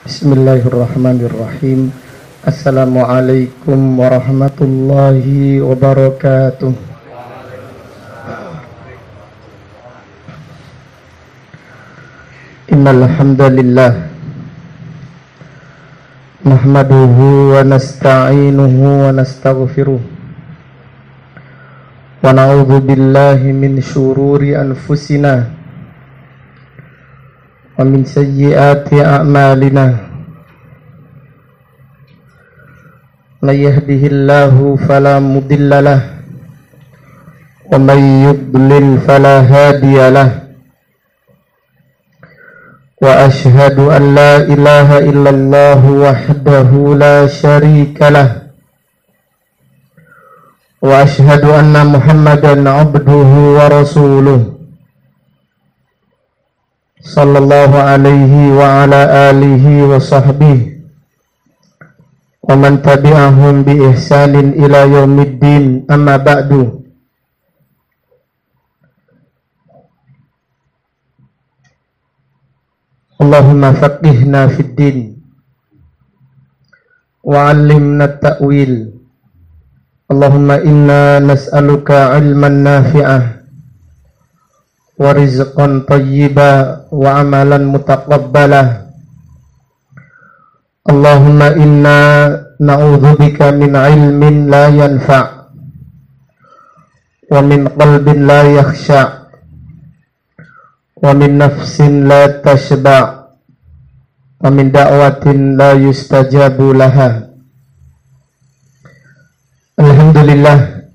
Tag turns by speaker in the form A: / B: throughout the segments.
A: Bismillahirrahmanirrahim. Assalamualaikum warahmatullahi wabarakatuh. Innal hamdalillah nahmaduhu wa nasta'inuhu wa nastaghfiruh wa na'udzu billahi min syururi anfusina wa min sayyiati a'malina. May yahdihillahu fala mudilla lahu wa may yudlil fala hadiya lahu. Wa ashhadu an la ilaha illallah wahdahu la syarika lahu wa ashhadu anna Muhammadan abduhu wa rasuluh sallallahu alaihi wa ala alihi wa sahbihi wa man tabi'ahum bi ihsanin ila yaumiddin, amma ba'du. Allahumma faqihna fid din wa 'allimna at-ta'wil. Allahumma inna nas'aluka 'ilman nafi'ah wa rizqan thayyiba wa amalan mutaqabbala. Allahumma inna na'udzubika min ilmin la yanfa' wa min qalbin la yakhsha' wa min nafsin la tashba' wa min da'watin la yustajabu laha. Alhamdulillah,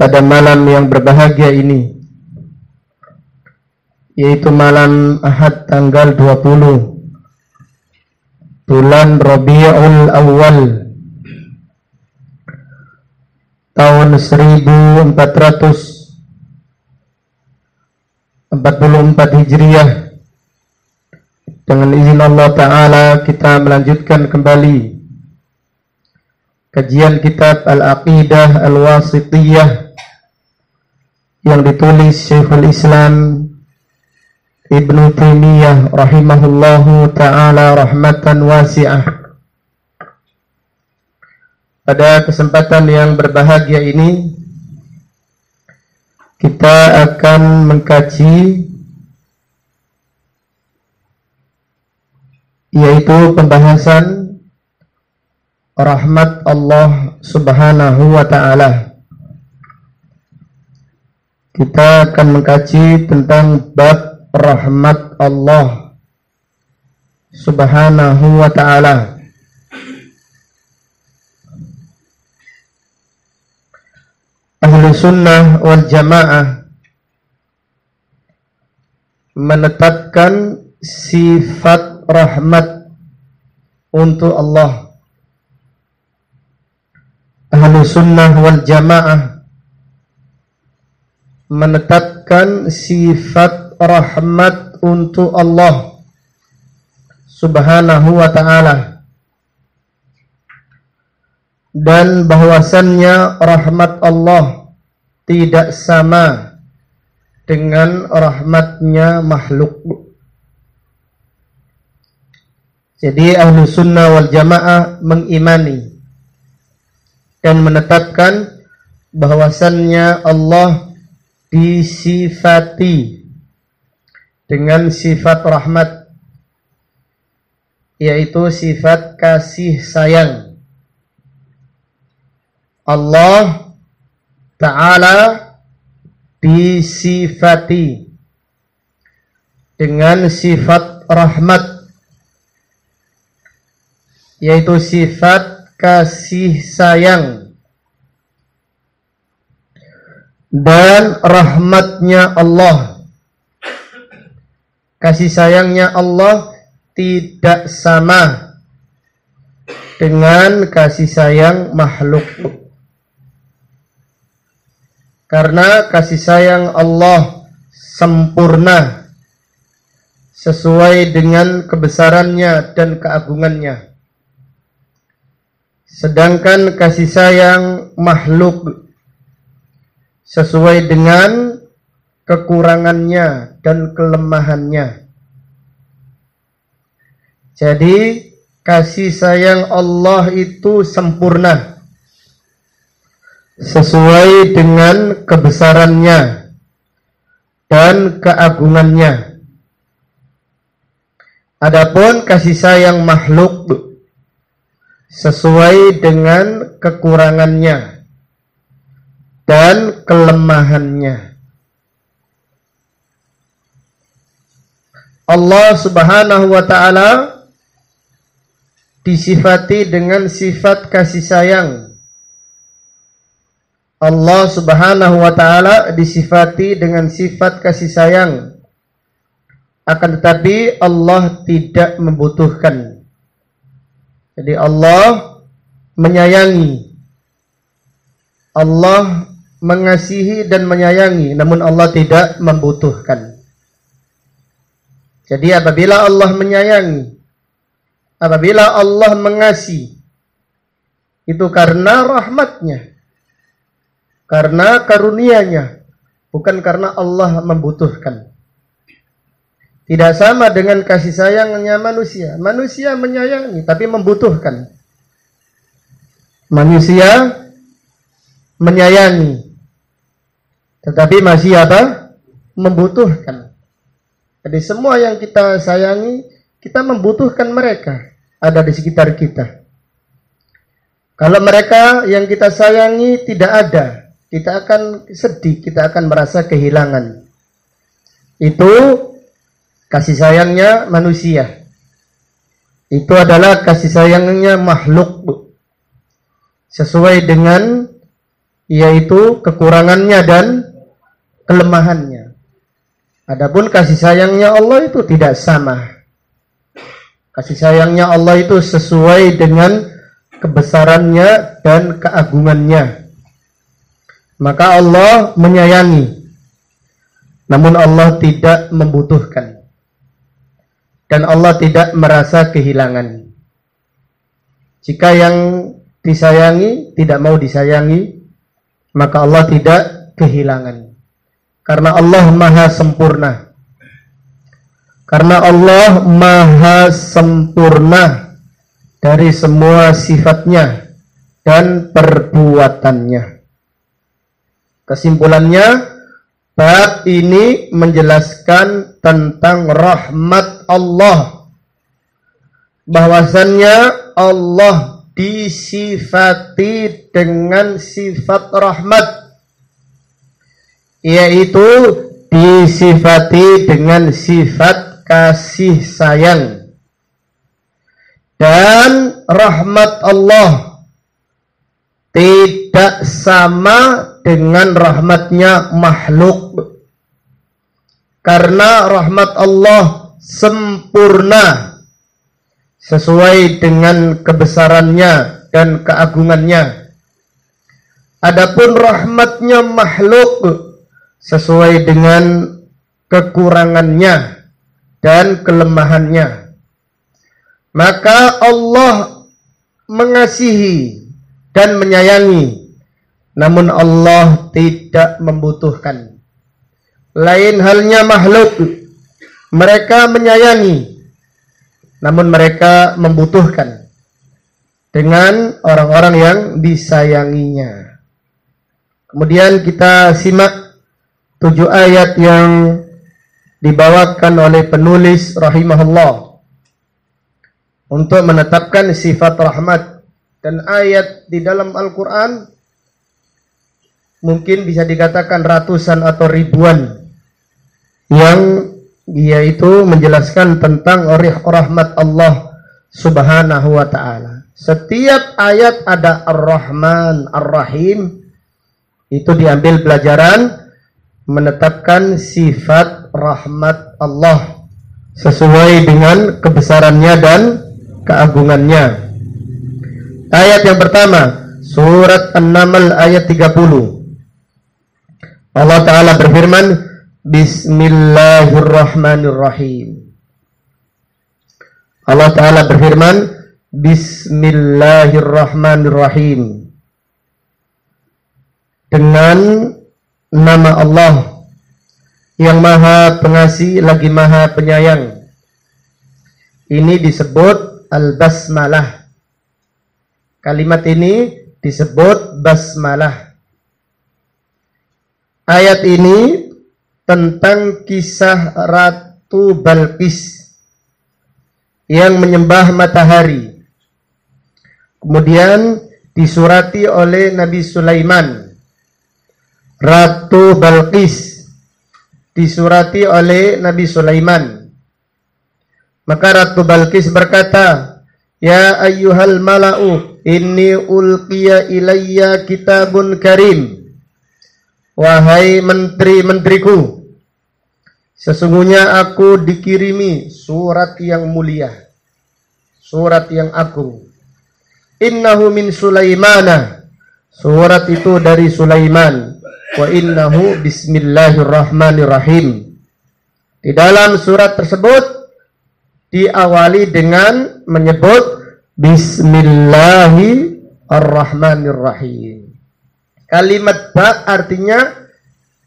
A: pada malam yang berbahagia ini, yaitu malam Ahad tanggal 20 bulan Rabiul Awal tahun 1444 Hijriah, dengan izin Allah Ta'ala kita melanjutkan kembali kajian kitab Al-Aqidah Al-Wasithiyah yang ditulis Syekhul Islam Ibnu Taimiyah rahimahullahu ta'ala rahmatan wasi'ah. Pada kesempatan yang berbahagia ini kita akan mengkaji yaitu pembahasan rahmat Allah subhanahu wa ta'ala. Kita akan mengkaji tentang bab rahmat Allah subhanahu wa ta'ala. Ahlu sunnah wal jamaah menetapkan sifat rahmat untuk Allah. Ahlu sunnah wal jamaah menetapkan sifat rahmat untuk Allah subhanahu wa ta'ala, dan bahwasannya rahmat Allah tidak sama dengan rahmatnya makhluk. Jadi ahlu sunnah wal jamaah mengimani dan menetapkan bahwasannya Allah disifati dengan sifat rahmat, yaitu sifat kasih sayang. Allah Ta'ala disifati dengan sifat rahmat, yaitu sifat kasih sayang. Dan rahmatnya Allah, kasih sayangnya Allah tidak sama dengan kasih sayang makhluk. Karena kasih sayang Allah sempurna sesuai dengan kebesarannya dan keagungannya. Sedangkan kasih sayang makhluk sesuai dengan kekurangannya dan kelemahannya. Jadi kasih sayang Allah itu sempurna sesuai dengan kebesarannya dan keagungannya. Adapun kasih sayang makhluk sesuai dengan kekurangannya dan kelemahannya. Allah Subhanahu wa ta'ala disifati dengan sifat kasih sayang. Allah Subhanahu wa ta'ala disifati dengan sifat kasih sayang. Akan tetapi Allah tidak membutuhkan. Jadi Allah menyayangi. Allah mengasihi dan menyayangi, namun Allah tidak membutuhkan. Jadi apabila Allah menyayangi, apabila Allah mengasihi, itu karena rahmatnya, karena karunia-Nya, bukan karena Allah membutuhkan. Tidak sama dengan kasih sayangnya manusia. Manusia menyayangi tapi membutuhkan. Manusia menyayangi tetapi masih apa? Membutuhkan. Jadi semua yang kita sayangi, kita membutuhkan mereka ada di sekitar kita. Kalau mereka yang kita sayangi tidak ada, kita akan sedih, kita akan merasa kehilangan. Itu kasih sayangnya manusia. Itu adalah kasih sayangnya makhluk, sesuai dengan yaitu kekurangannya dan kelemahannya. Adapun kasih sayangnya Allah itu tidak sama. Kasih sayangnya Allah itu sesuai dengan kebesarannya dan keagungannya. Maka Allah menyayangi, namun Allah tidak membutuhkan. Dan Allah tidak merasa kehilangan. Jika yang disayangi tidak mau disayangi, maka Allah tidak kehilangan. Karena Allah maha sempurna. Karena Allah maha sempurna dari semua sifatnya dan perbuatannya. Kesimpulannya, bab ini menjelaskan tentang rahmat Allah. Bahwasannya Allah disifati dengan sifat rahmat, yaitu disifati dengan sifat kasih sayang. Dan rahmat Allah tidak sama dengan rahmatnya makhluk. Karena rahmat Allah sempurna sesuai dengan kebesarannya dan keagungannya. Adapun rahmatnya makhluk sesuai dengan kekurangannya dan kelemahannya. Maka Allah mengasihi dan menyayangi, namun Allah tidak membutuhkan. Lain halnya makhluk, mereka menyayangi, namun mereka membutuhkan dengan orang-orang yang disayanginya. Kemudian kita simak 7 ayat yang dibawakan oleh penulis rahimahullah untuk menetapkan sifat rahmat. Dan ayat di dalam Al-Quran mungkin bisa dikatakan ratusan atau ribuan, yang dia itu menjelaskan tentang rahmat Allah Subhanahu wa ta'ala. Setiap ayat ada Ar-Rahman, Ar-Rahim. Itu diambil pelajaran menetapkan sifat rahmat Allah sesuai dengan kebesarannya dan keagungannya. Ayat yang pertama, surat An-Naml ayat 30. Allah Ta'ala berfirman, Bismillahirrahmanirrahim. Allah Ta'ala berfirman, Bismillahirrahmanirrahim. Dengan nama Allah yang maha pengasih lagi maha penyayang. ini disebut al-basmalah. Kalimat ini disebut basmalah. Ayat ini tentang kisah Ratu Balqis yang menyembah matahari. Kemudian disurati oleh Nabi Sulaiman. Ratu Balqis disurati oleh Nabi Sulaiman. Maka Ratu Balqis berkata, "Ya ayyuhal mala'u, inni ulqiya ilayya kitabun karim." Wahai menteri-menteriku, sesungguhnya aku dikirimi surat yang mulia, surat yang agung. Innahu min Sulaimana, surat itu dari Sulaiman. Wa innahu bismillahirrahmanirrahim. Di dalam surat tersebut diawali dengan menyebut Bismillahirrahmanirrahim. Kalimat ba artinya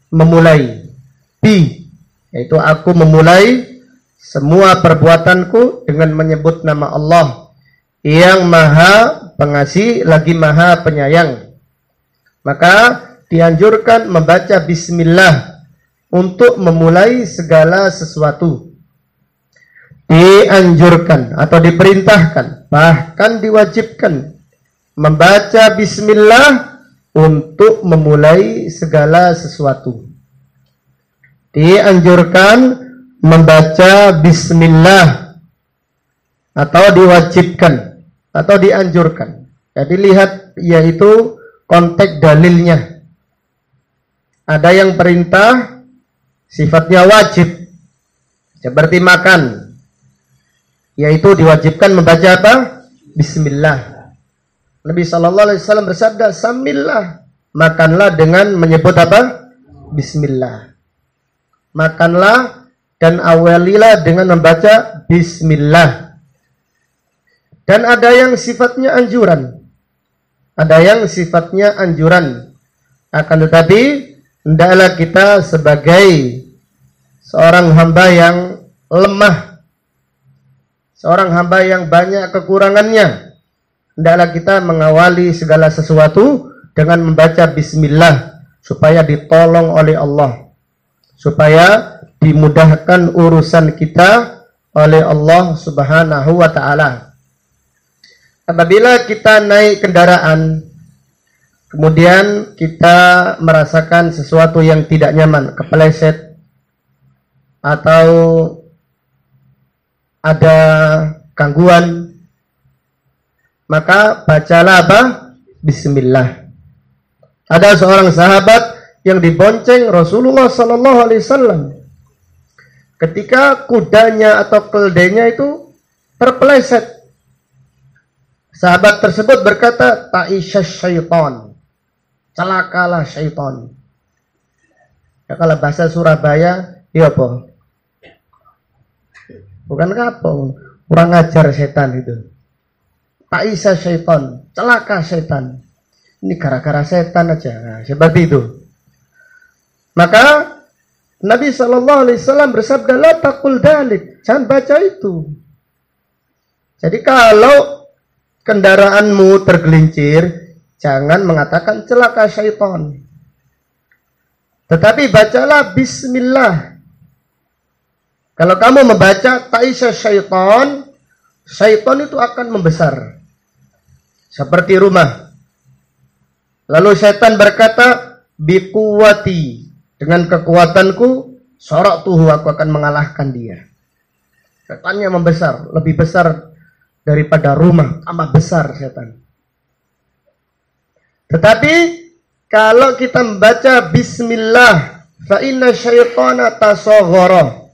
A: memulai. Bi, yaitu aku memulai semua perbuatanku dengan menyebut nama Allah yang maha pengasih lagi maha penyayang. Maka dianjurkan membaca bismillah untuk memulai segala sesuatu. Dianjurkan atau diperintahkan, bahkan diwajibkan membaca bismillah untuk memulai segala sesuatu. Dianjurkan membaca bismillah atau diwajibkan atau dianjurkan. Jadi lihat yaitu konteks dalilnya. Ada yang perintah sifatnya wajib, seperti makan, yaitu diwajibkan membaca apa? Bismillah. Nabi SAW bersabda, "Samillah." Makanlah dengan menyebut apa? Bismillah. Makanlah dan awalilah dengan membaca bismillah. Dan ada yang sifatnya anjuran. Ada yang sifatnya anjuran. Akan tetapi hendaklah kita sebagai seorang hamba yang lemah, seorang hamba yang banyak kekurangannya, hendaklah kita mengawali segala sesuatu dengan membaca bismillah supaya ditolong oleh Allah, supaya dimudahkan urusan kita oleh Allah Subhanahu wa ta'ala. Apabila kita naik kendaraan, kemudian kita merasakan sesuatu yang tidak nyaman, kepleset, atau ada gangguan, maka bacalah apa? Bismillah. Ada seorang sahabat yang dibonceng Rasulullah SAW. Ketika kudanya atau keledainya itu terpeleset, sahabat tersebut berkata, "Ta'isyas syaitan." Celakalah syaitan. Ya, kalau bahasa Surabaya, iya apa? Bukan kapok, kurang ajar setan itu. Ta'isa syaitan, celaka setan. Ini gara-gara setan aja. Nah, seperti itu. Maka Nabi SAW bersabda, "La taqul dalik." Jangan baca itu. Jadi kalau kendaraanmu tergelincir, jangan mengatakan celaka syaitan. Tetapi bacalah bismillah. Kalau kamu membaca ta'isa syaitan, syaitan itu akan membesar. Seperti rumah. Lalu syaitan berkata, "Biquwati." Dengan kekuatanku, soroktuhu, aku akan mengalahkan dia. Setannya membesar, lebih besar daripada rumah, amat besar setan. Tetapi kalau kita membaca bismillah, fa inna syaitana tasaghara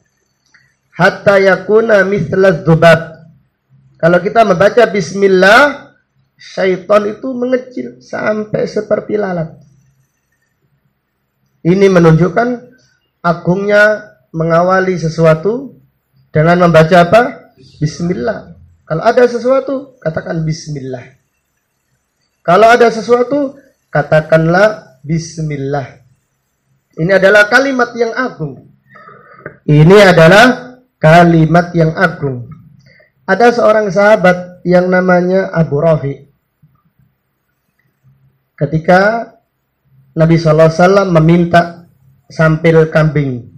A: hatta yakuna mithla dzubab. Kalau kita membaca bismillah, syaitan itu mengecil sampai seperti lalat. Ini menunjukkan agungnya mengawali sesuatu dengan membaca apa? Bismillah. Kalau ada sesuatu, katakan bismillah. Kalau ada sesuatu, katakanlah bismillah. Ini adalah kalimat yang agung. Ini adalah kalimat yang agung. Ada seorang sahabat yang namanya Abu Rafi. Ketika Nabi SAW meminta sampil kambing,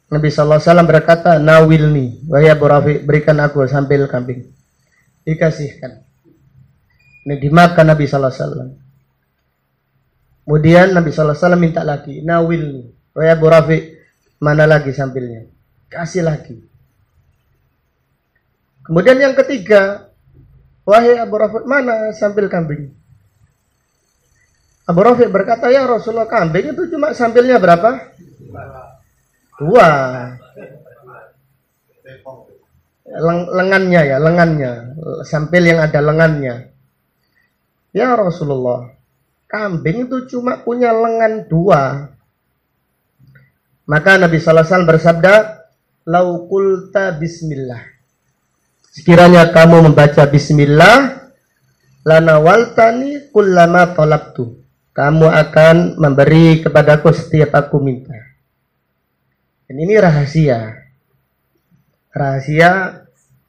A: Nabi SAW berkata, nawilni, wahai Abu Rafi, berikan aku sampil kambing. Dikasihkan. Ini dimakan Nabi SAW. Kemudian Nabi SAW minta lagi, nawilni, wahai Abu Rafi, mana lagi sampilnya? Kasih lagi. Kemudian yang ketiga, wahai Abu Rafi, mana sampil kambing? Abu Rafi berkata, ya Rasulullah, kambing itu cuma sampilnya berapa? 2. Lengannya ya, lengannya. Sampil yang ada lengannya. Ya Rasulullah, kambing itu cuma punya lengan 2. Maka Nabi sallallahu alaihi wasallam bersabda, lau qulta bismillah. Sekiranya kamu membaca bismillah, lanawaltani kullama talabtu. Kamu akan memberi kepadaku setiap aku minta. Dan ini rahasia. Rahasia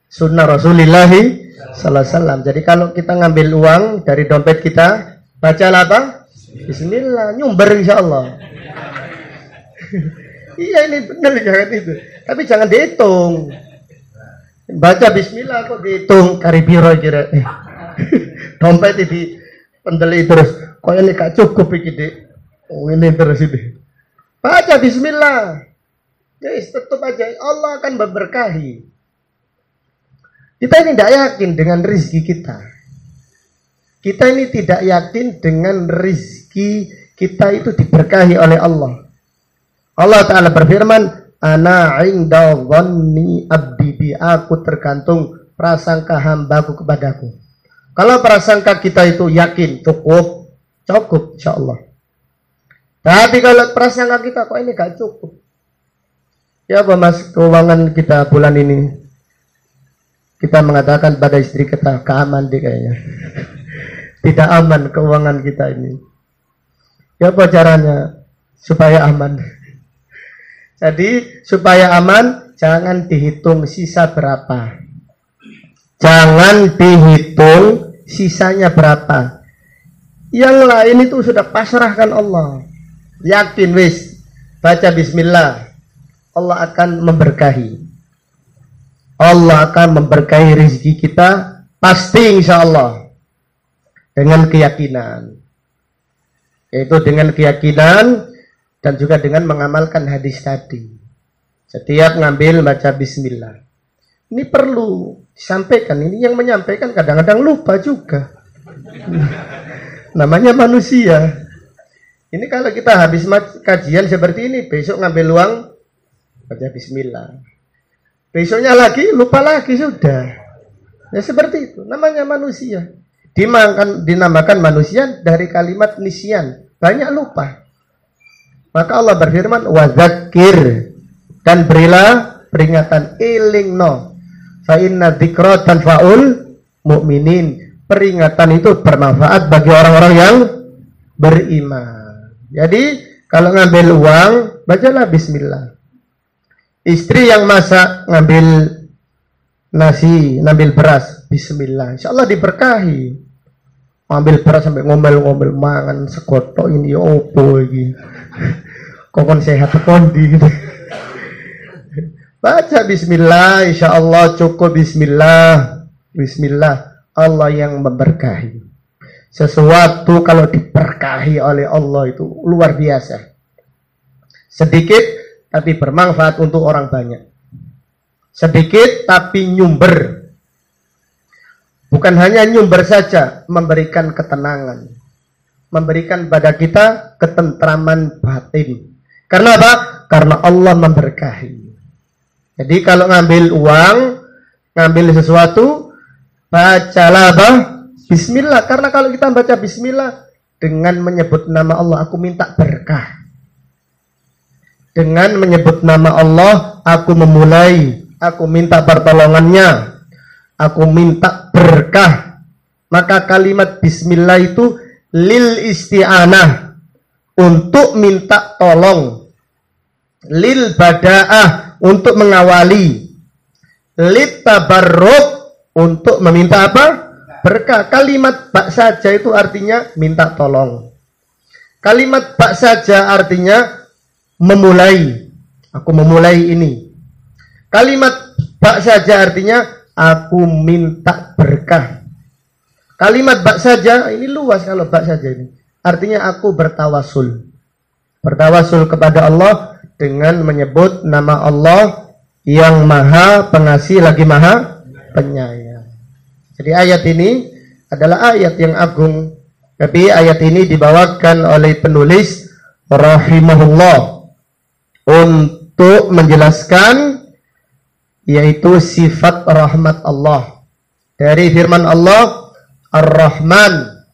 A: sunnah Rasulullah sallallahu alaihi wasallam. Jadi kalau kita ngambil uang dari dompet kita, bacalah apa? Bismillah, nyumber insyaallah. Iya, ini benar, jangan itu. Tapi jangan dihitung. Baca bismillah kok dihitung karibiro kira. Dompet di pendeli terus. Kok ini gak cukup iki, Dik. Oh, ini terus ini. Baca bismillah. Yes, tetap aja Allah akan memberkahi. Kita ini tidak yakin dengan rezeki kita. Kita ini tidak yakin dengan rezeki kita itu diberkahi oleh Allah. Allah Ta'ala berfirman, ana inda dhanni abdi bi, aku tergantung prasangka hambaku kepadaku. Kalau prasangka kita itu yakin, cukup insyaallah. Tapi kalau prasangka kita kok ini gak cukup, ya apa mas, keuangan kita bulan ini, kita mengatakan pada istri kita, keaman deh kayaknya. Tidak aman keuangan kita ini. Ya apa caranya supaya aman? Jadi supaya aman, jangan dihitung sisa berapa. Jangan dihitung sisanya berapa. Yang lain itu sudah pasrahkan Allah. Yakin wis, baca bismillah, Allah akan memberkahi. Allah akan memberkahi rezeki kita, pasti insya Allah. Dengan keyakinan. Yaitu dengan keyakinan dan juga dengan mengamalkan hadis tadi. Setiap ngambil baca bismillah. Ini perlu disampaikan. Ini yang menyampaikan kadang-kadang lupa juga. Namanya manusia. Ini kalau kita habis kajian seperti ini, besok ngambil uang, baca bismillah. Besoknya lagi, lupa lagi, sudah. Ya seperti itu. Namanya manusia. Dinamakan manusia dari kalimat nisyan. Banyak lupa. Maka Allah berfirman, wadzakir, dan berilah peringatan, ilingno, fa inna dzikra tanfa'ul mu'minin. Peringatan itu bermanfaat bagi orang-orang yang beriman. Jadi kalau ngambil uang, bacalah bismillah. Istri yang masak, ngambil nasi, ngambil beras, bismillah, insyaallah diberkahi. Ambil beras sampai ngomel-ngomel, mangan sekotok ini opo iki. Kokon sehat kondi gitu. Baca bismillah, insyaallah cukup bismillah. Bismillah, Allah yang memberkahi. Sesuatu kalau diberkahi oleh Allah itu luar biasa. Sedikit tapi bermanfaat untuk orang banyak. Sedikit tapi nyumber. Bukan hanya nyumber saja, memberikan ketenangan. Memberikan pada kita ketentraman batin. Karena apa? Karena Allah memberkahi. Jadi kalau ngambil uang, ngambil sesuatu, bacalah apa? Bismillah. Karena kalau kita baca bismillah dengan menyebut nama Allah, aku minta berkah. Dengan menyebut nama Allah, aku memulai, aku minta pertolongannya, aku minta berkah. Maka kalimat bismillah itu lil isti'anah, untuk minta tolong, lil bada'ah, untuk mengawali, litabarruk, untuk meminta apa? Berkah. Kalimat bak saja itu artinya minta tolong. Kalimat bak saja artinya memulai. Aku memulai ini. Kalimat bak saja artinya aku minta berkah. Kalimat bak saja ini luas kalau bak saja ini. Artinya aku bertawasul. Bertawasul kepada Allah dengan menyebut nama Allah yang maha pengasih lagi maha penyayang. Jadi ayat ini adalah ayat yang agung. Tapi ayat ini dibawakan oleh penulis rahimahullah untuk menjelaskan yaitu sifat rahmat Allah. Dari firman Allah Ar-Rahman,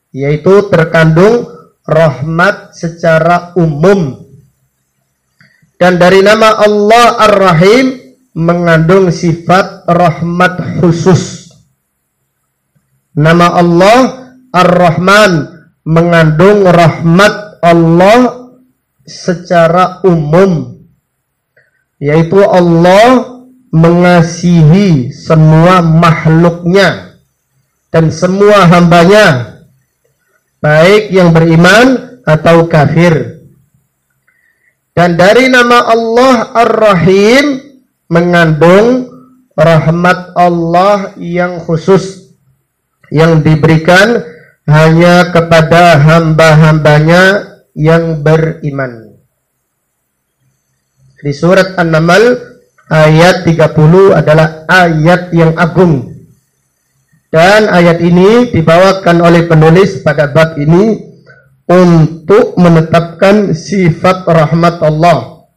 A: yaitu terkandung rahmat secara umum. Dan dari nama Allah Ar-Rahim mengandung sifat rahmat khusus. Nama Allah Ar-Rahman mengandung rahmat Allah secara umum, yaitu Allah mengasihi semua makhluknya dan semua hambanya, baik yang beriman atau kafir. Dan dari nama Allah Ar-Rahim mengandung rahmat Allah yang khusus, yang diberikan hanya kepada hamba-hambanya yang beriman. Di surat An-Naml ayat 30 adalah ayat yang agung. Dan ayat ini dibawakan oleh penulis pada bab ini untuk menetapkan sifat rahmat Allah.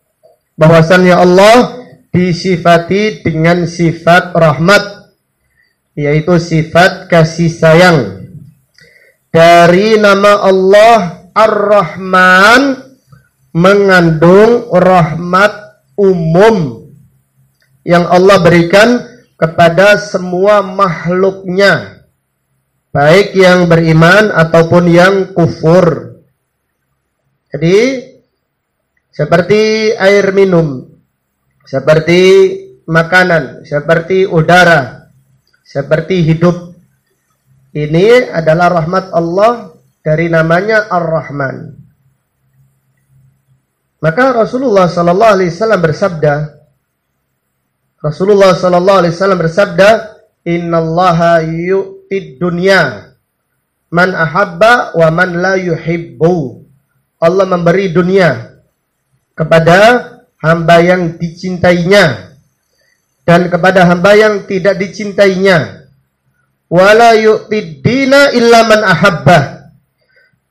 A: Bahwasannya Allah disifati dengan sifat rahmat, yaitu sifat kasih sayang. Dari nama Allah Ar-Rahman mengandung rahmat umum yang Allah berikan kepada semua makhluknya, baik yang beriman ataupun yang kufur. Jadi seperti air minum, seperti makanan, seperti udara, seperti hidup. Ini adalah rahmat Allah dari namanya Ar-Rahman. Maka Rasulullah sallallahu alaihi wasallam bersabda, "Innallaha yu'tid dunya man ahabba wa man la yuhibbu." Allah memberi dunia kepada hamba yang dicintainya dan kepada hamba yang tidak dicintainya. Wala yu'tid dina illa man ahabba.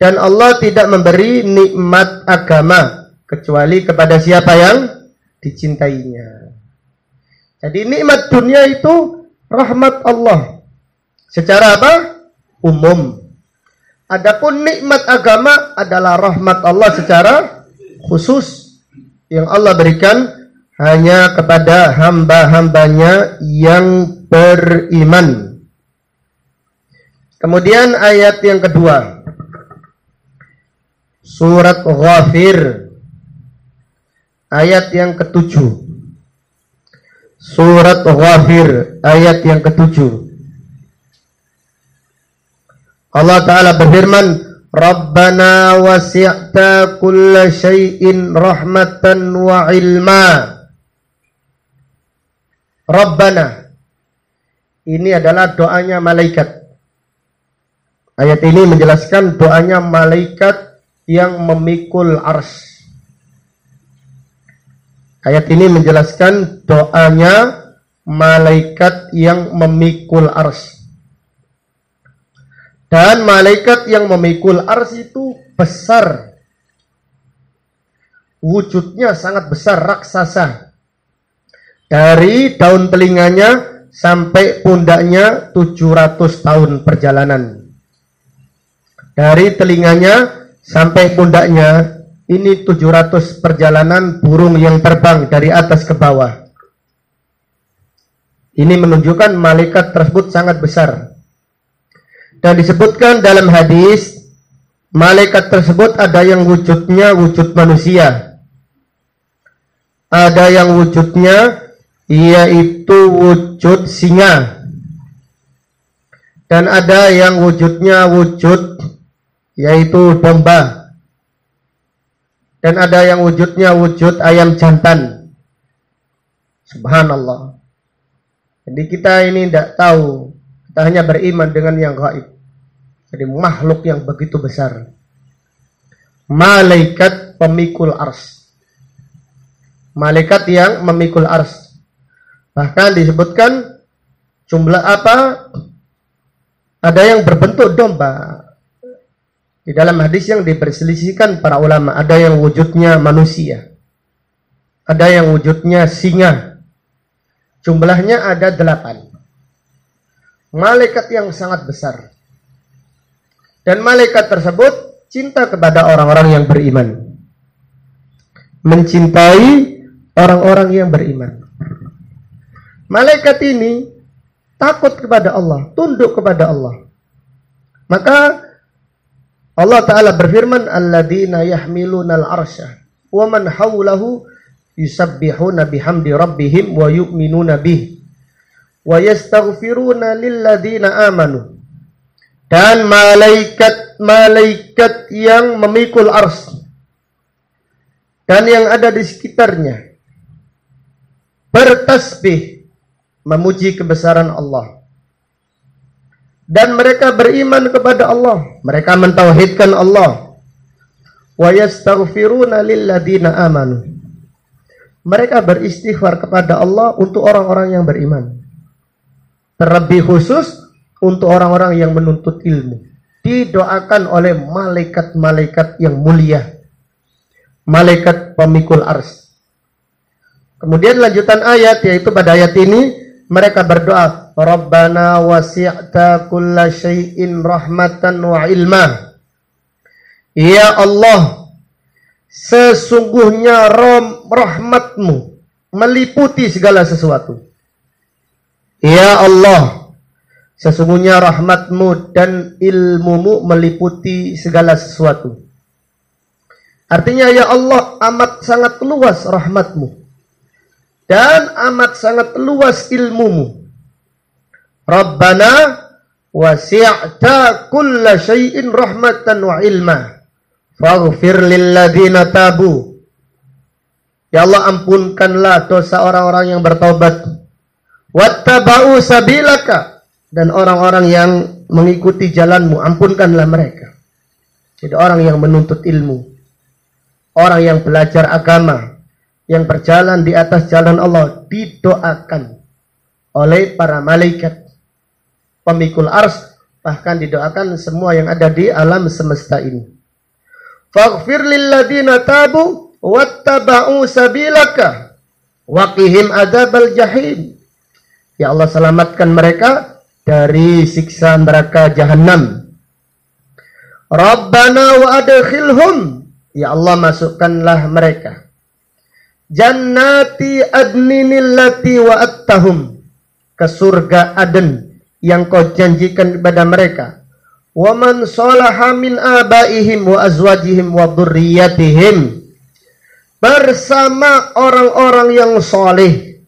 A: Dan Allah tidak memberi nikmat agama kecuali kepada siapa yang dicintainya. Jadi nikmat dunia itu rahmat Allah secara apa? Umum. Adapun nikmat agama adalah rahmat Allah secara khusus yang Allah berikan hanya kepada hamba-hambanya yang beriman. Kemudian ayat yang kedua, surat Ghafir, ayat yang ketujuh. Surat Ghafir, ayat yang ketujuh. Allah Ta'ala berfirman, Rabbana wasi'ta kulla syai'in rahmatan wa ilma. Rabbana, ini adalah doanya malaikat. Ayat ini menjelaskan doanya malaikat yang memikul ars. Ayat ini menjelaskan doanya malaikat yang memikul ars. Dan malaikat yang memikul ars itu besar. Wujudnya sangat besar, raksasa. Dari daun telinganya sampai pundaknya 700 tahun perjalanan. Dari telinganya sampai pundaknya ini 700 perjalanan burung yang terbang dari atas ke bawah. Ini menunjukkan malaikat tersebut sangat besar. Dan disebutkan dalam hadis, malaikat tersebut ada yang wujudnya wujud manusia. Ada yang wujudnya yaitu wujud singa. Dan ada yang wujudnya wujud yaitu domba. Dan ada yang wujudnya wujud ayam jantan. Subhanallah. Jadi kita ini tidak tahu. Kita hanya beriman dengan yang gaib. Jadi makhluk yang begitu besar. Malaikat pemikul ars. Malaikat yang memikul ars. Bahkan disebutkan jumlah apa? Ada yang berbentuk domba. Di dalam hadis yang diperselisihkan para ulama, ada yang wujudnya manusia. Ada yang wujudnya singa. Jumlahnya ada 8. Malaikat yang sangat besar. Dan malaikat tersebut cinta kepada orang-orang yang beriman. Mencintai orang-orang yang beriman. Malaikat ini takut kepada Allah, tunduk kepada Allah. Maka Allah Ta'ala berfirman, alladzina yahmiluna al-arsya wa man hawlahu yusabbihuna bihamdi rabbihim wa yu'minuna bih wa yastaghfiruna lilladzina amanu. Dan malaikat yang memikul ars dan yang ada di sekitarnya bertasbih memuji kebesaran Allah. Dan mereka beriman kepada Allah. Mereka mentauhidkan Allah. Wa yastaghfiruna lilladzina amanu. Mereka beristighfar kepada Allah untuk orang-orang yang beriman. Terlebih khusus untuk orang-orang yang menuntut ilmu. Didoakan oleh malaikat-malaikat yang mulia. Malaikat pemikul ars. Kemudian lanjutan ayat, yaitu pada ayat ini mereka berdoa, Rabbana wasi'ta kulla syai'in rahmatan wa ilma. Ya Allah, sesungguhnya rahmatmu meliputi segala sesuatu. Ya Allah, sesungguhnya rahmatmu dan ilmumu meliputi segala sesuatu. Artinya, ya Allah, amat sangat luas rahmatmu dan amat sangat luas ilmumu. Rabbana wasi'ta kulla syai'in rahmatan wa ilma faghfir lilladzina tabu. Ya Allah, ampunkanlah dosa orang-orang yang bertaubat. Wattaba'u sabilaka, dan orang-orang yang mengikuti jalanmu, ampunkanlah mereka. Jadi orang yang menuntut ilmu, orang yang belajar agama, yang berjalan di atas jalan Allah, didoakan oleh para malaikat pemikul ars, bahkan didoakan semua yang ada di alam semesta ini. Faghfir lilladzina tabu wattaba'u sabilaka waqihim adzabal jahim. Ya Allah, selamatkan mereka dari siksa neraka jahanam. Rabbana wa adkhilhum, ya Allah, masukkanlah mereka jannati adninil lati wa'attahum, ke surga Aden yang kau janjikan kepada mereka. Wa man salaha min abaihim wa azwajihim wa dzurriyyatihim, bersama orang-orang yang soleh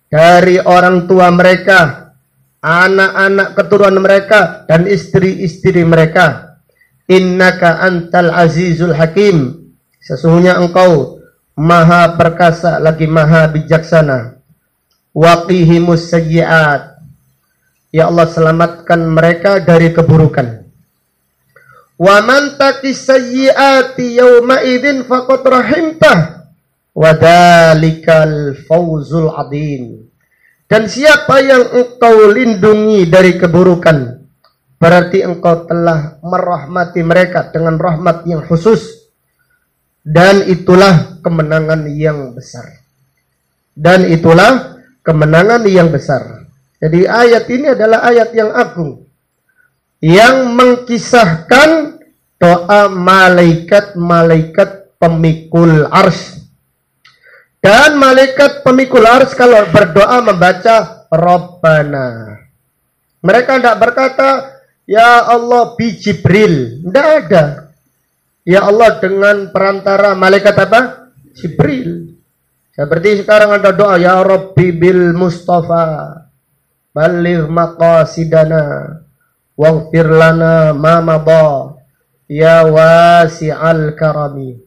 A: dari orang tua mereka, anak-anak keturunan mereka, dan istri-istri mereka. Innaka antal azizul hakim, sesungguhnya engkau maha perkasa lagi maha bijaksana. Waqihimus sayyi'at, ya Allah, selamatkan mereka dari keburukan. Wa man taqis sayyi'ati yawma idzin faqad rahimtah wa dzalikal fawzul adzim. Dan siapa yang engkau lindungi dari keburukan, berarti engkau telah merahmati mereka dengan rahmat yang khusus. Dan itulah kemenangan yang besar. Dan itulah kemenangan yang besar. Jadi ayat ini adalah ayat yang agung, yang mengkisahkan doa malaikat-malaikat pemikul ars. Dan malaikat pemikul ars kalau berdoa membaca Rabbana. Mereka tidak berkata, Ya Allah bi Jibril. Tidak ada. Ya Allah dengan perantara malaikat apa? Jibril. Seperti sekarang ada doa, ya Rabbi bil Mustafa balligh maqasidana waghfir lana ma madha ya wasi'al karami.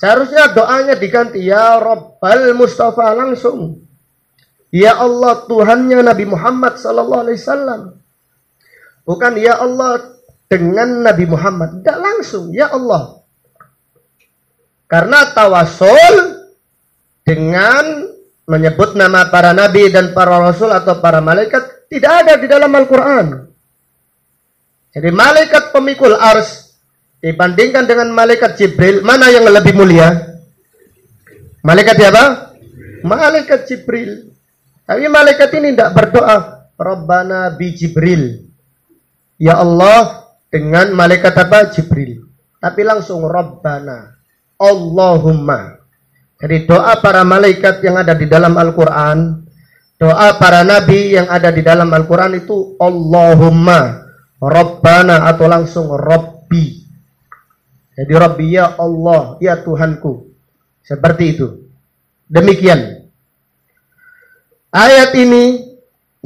A: Seharusnya doanya diganti, ya Rabbal Mustafa langsung. Ya Allah Tuhannya Nabi Muhammad sallallahu alaihi wasallam. Bukan ya Allah dengan Nabi Muhammad, tidak langsung ya Allah. Karena tawasul dengan menyebut nama para nabi dan para rasul atau para malaikat tidak ada di dalam Al-Quran. Jadi malaikat pemikul ars dibandingkan dengan malaikat Jibril, mana yang lebih mulia? Malaikat siapa? Malaikat Jibril. Tapi malaikat ini tidak berdoa Rabbana bi Jibril, ya Allah dengan malaikat apa? Jibril. Tapi langsung Rabbana Allahumma. Jadi doa para malaikat yang ada di dalam Al-Quran, doa para nabi yang ada di dalam Al-Quran itu Allahumma, Rabbana atau langsung Rabbi. Jadi Rabbi ya Allah, ya Tuhanku. Seperti itu. Demikian. Ayat ini,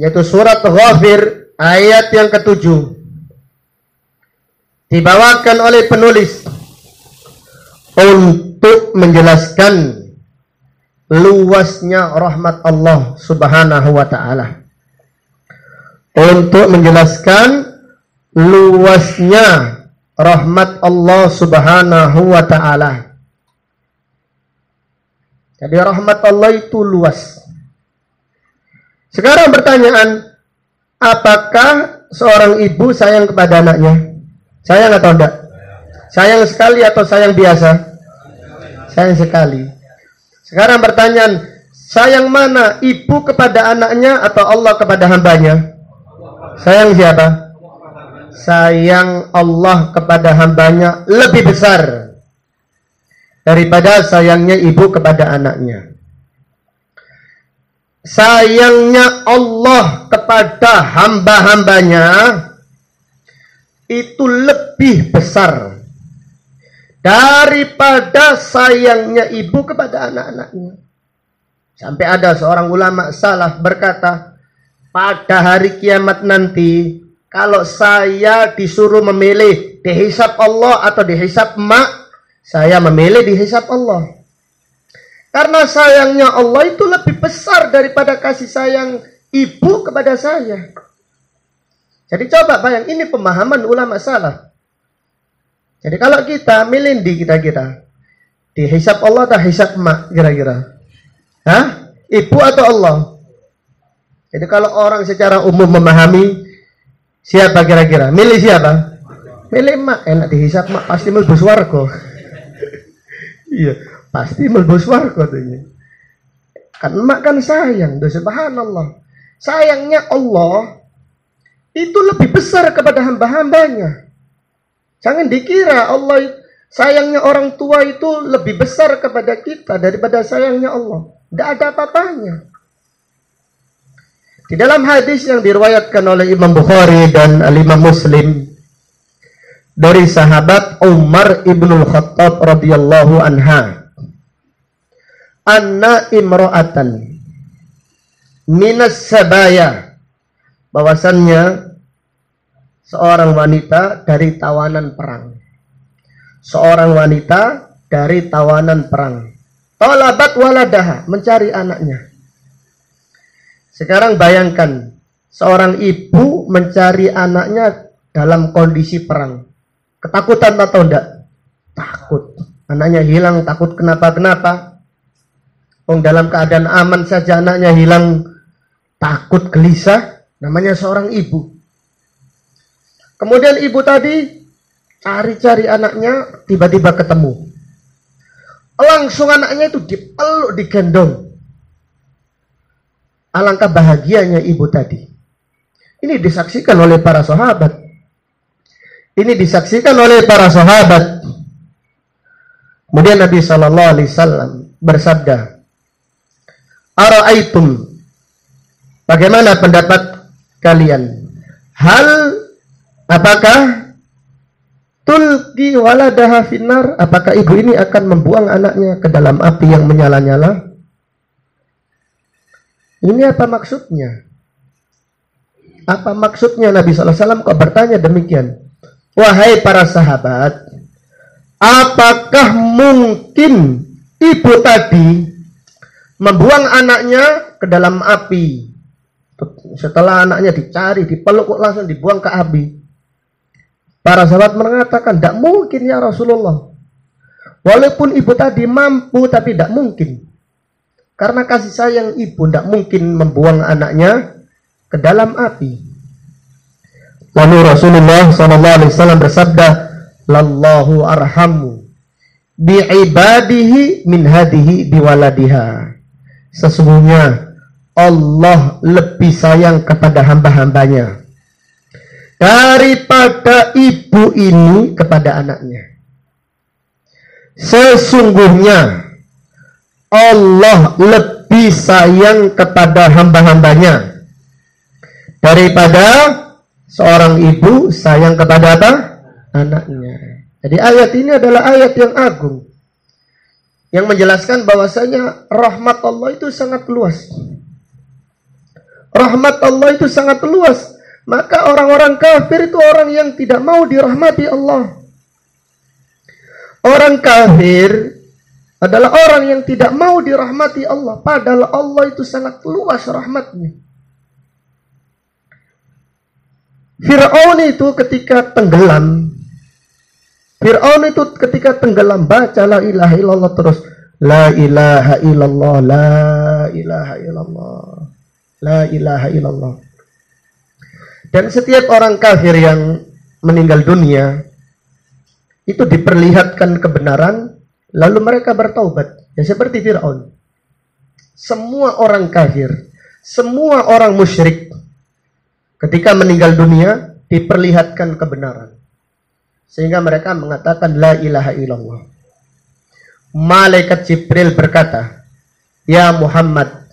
A: yaitu surat Ghafir, ayat yang ke-7, dibawakan oleh penulis untuk menjelaskan luasnya rahmat Allah Subhanahu wa ta'ala. Untuk menjelaskan luasnya rahmat Allah Subhanahu wa ta'ala. Jadi rahmat Allah itu luas. Sekarang pertanyaan, apakah seorang ibu sayang kepada anaknya? Sayang atau enggak? Sayang sekali atau sayang biasa? Sayang sekali. Sekarang pertanyaan, sayang mana? Ibu kepada anaknya atau Allah kepada hambanya? Sayang siapa? Sayang Allah kepada hambanya lebih besar daripada sayangnya ibu kepada anaknya. Sayangnya Allah kepada hamba-hambanya itu lebih besar daripada sayangnya ibu kepada anak-anaknya. Sampai ada seorang ulama salaf berkata, pada hari kiamat nanti, kalau saya disuruh memilih dihisab Allah atau dihisab mak, saya memilih dihisab Allah. Karena sayangnya Allah itu lebih besar daripada kasih sayang ibu kepada saya. Jadi coba bayang, ini pemahaman ulama salaf. Jadi kalau kita milih kita dihisab Allah atau hisab mak kira-kira? Hah? Ibu atau Allah? Jadi kalau orang secara umum memahami, siapa kira-kira? Milih siapa? Milih mak. Enak dihisab mak, pasti mlebu swarga. Iya, pasti mlebu swarga tuh. Kan mak kan sayang, subhanallah. Sayangnya Allah itu lebih besar kepada hamba-hambanya. Jangan dikira Allah sayangnya orang tua itu lebih besar kepada kita daripada sayangnya Allah. Tidak ada apa-apanya. Di dalam hadis yang diriwayatkan oleh Imam Bukhari dan Imam Muslim dari sahabat Umar ibnul Khattab radhiyallahu anha, anna imra'atan minas sabaya, bahwasannya seorang wanita dari tawanan perang. Seorang wanita dari tawanan perang. Talabat waladaha, mencari anaknya. Sekarang bayangkan, seorang ibu mencari anaknya dalam kondisi perang. Ketakutan atau enggak? Takut. Anaknya hilang, takut kenapa-kenapa. Dalam keadaan aman saja anaknya hilang, takut gelisah. Namanya seorang ibu. Kemudian ibu tadi cari-cari anaknya, tiba-tiba ketemu. Langsung anaknya itu dipeluk, digendong. Alangkah bahagianya ibu tadi. Ini disaksikan oleh para sahabat. Ini disaksikan oleh para sahabat. Kemudian Nabi sallallahu alaihi wasallam bersabda, "Ara'aitum, bagaimana pendapat kalian? Apakah tulqi waladaha finnar? Apakah ibu ini akan membuang anaknya ke dalam api yang menyala-nyala?" Ini apa maksudnya? Apa maksudnya Nabi SAW kok bertanya demikian? Wahai para sahabat, apakah mungkin ibu tadi membuang anaknya ke dalam api? Setelah anaknya dicari, dipeluk, langsung dibuang ke api. Para sahabat mengatakan, tidak mungkin ya Rasulullah. Walaupun ibu tadi mampu, tapi tidak mungkin. Karena kasih sayang ibu tidak mungkin membuang anaknya ke dalam api. Lalu Rasulullah SAW bersabda, Lallahu arhamu bi'ibadihi min hadihi biwaladiha. Sesungguhnya Allah lebih sayang kepada hamba-hambanya daripada ibu ini kepada anaknya. Sesungguhnya Allah lebih sayang kepada hamba-hambanya daripada seorang ibu sayang kepada apa? Anaknya. Jadi ayat ini adalah ayat yang agung yang menjelaskan bahwasanya rahmat Allah itu sangat luas. Rahmat Allah itu sangat luas. Maka orang-orang kafir itu orang yang tidak mau dirahmati Allah. Orang kafir adalah orang yang tidak mau dirahmati Allah. Padahal Allah itu sangat luas rahmatnya. Fir'aun itu ketika tenggelam. Baca la ilaha illallah terus. La ilaha illallah, la ilaha illallah, la ilaha illallah. Dan setiap orang kafir yang meninggal dunia itu diperlihatkan kebenaran, lalu mereka bertaubat. Ya seperti Fir'aun. Semua orang kafir, semua orang musyrik, ketika meninggal dunia diperlihatkan kebenaran, sehingga mereka mengatakan la ilaha illallah. Malaikat Jibril berkata, Ya Muhammad,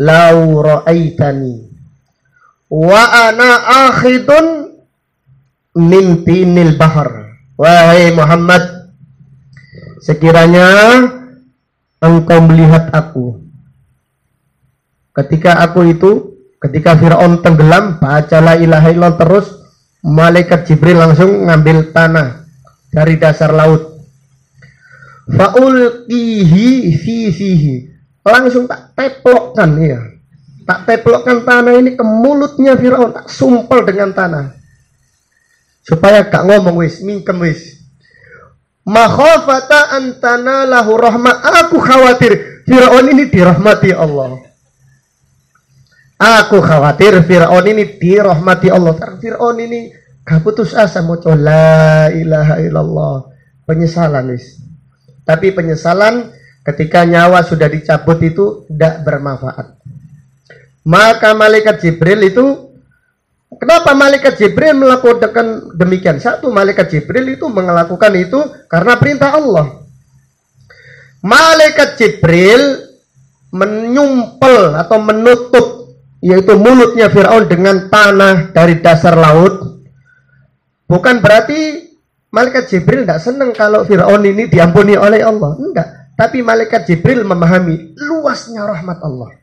A: lau ra'aitani wa ana akhidun min tinil bahar. Wahai Muhammad, sekiranya engkau melihat aku ketika Fir'aun tenggelam, baca la ilaha illallah terus, malaikat Jibril langsung ngambil tanah dari dasar laut. Fa'ulqihi fihi, langsung tak teplokkan, ya. Tak teplokkan tanah ini ke mulutnya Fir'aun, tak sumpel dengan tanah. Supaya gak ngomong wis, mingkem wis. Makhafata antana lahu rahmat. Aku khawatir Fir'aun ini dirahmati Allah. Aku khawatir Fir'aun ini dirahmati Allah. Fir'aun ini gak putus asa mau la ilaha illallah. Penyesalan wis. Tapi penyesalan ketika nyawa sudah dicabut itu tidak bermanfaat. Maka malaikat Jibril itu, kenapa malaikat Jibril melakukan demikian? Satu, malaikat Jibril itu melakukan itu karena perintah Allah. Malaikat Jibril menyumpel atau menutup, yaitu mulutnya Fir'aun dengan tanah dari dasar laut. Bukan berarti malaikat Jibril tidak senang kalau Fir'aun ini diampuni oleh Allah. Enggak. Tapi malaikat Jibril memahami luasnya rahmat Allah.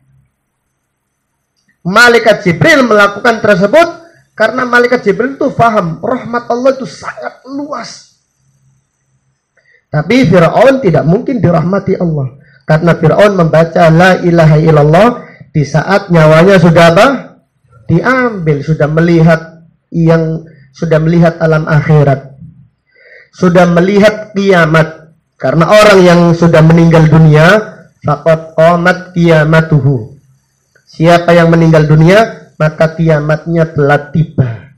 A: Malaikat Jibril melakukan tersebut karena malaikat Jibril itu faham rahmat Allah itu sangat luas. Tapi Fir'aun tidak mungkin dirahmati Allah karena Fir'aun membaca la ilaha illallah di saat nyawanya sudah apa? Diambil, sudah melihat alam akhirat, sudah melihat kiamat. Karena orang yang sudah meninggal dunia, faqad qamat qiyamatuhu. Siapa yang meninggal dunia, maka kiamatnya telah tiba.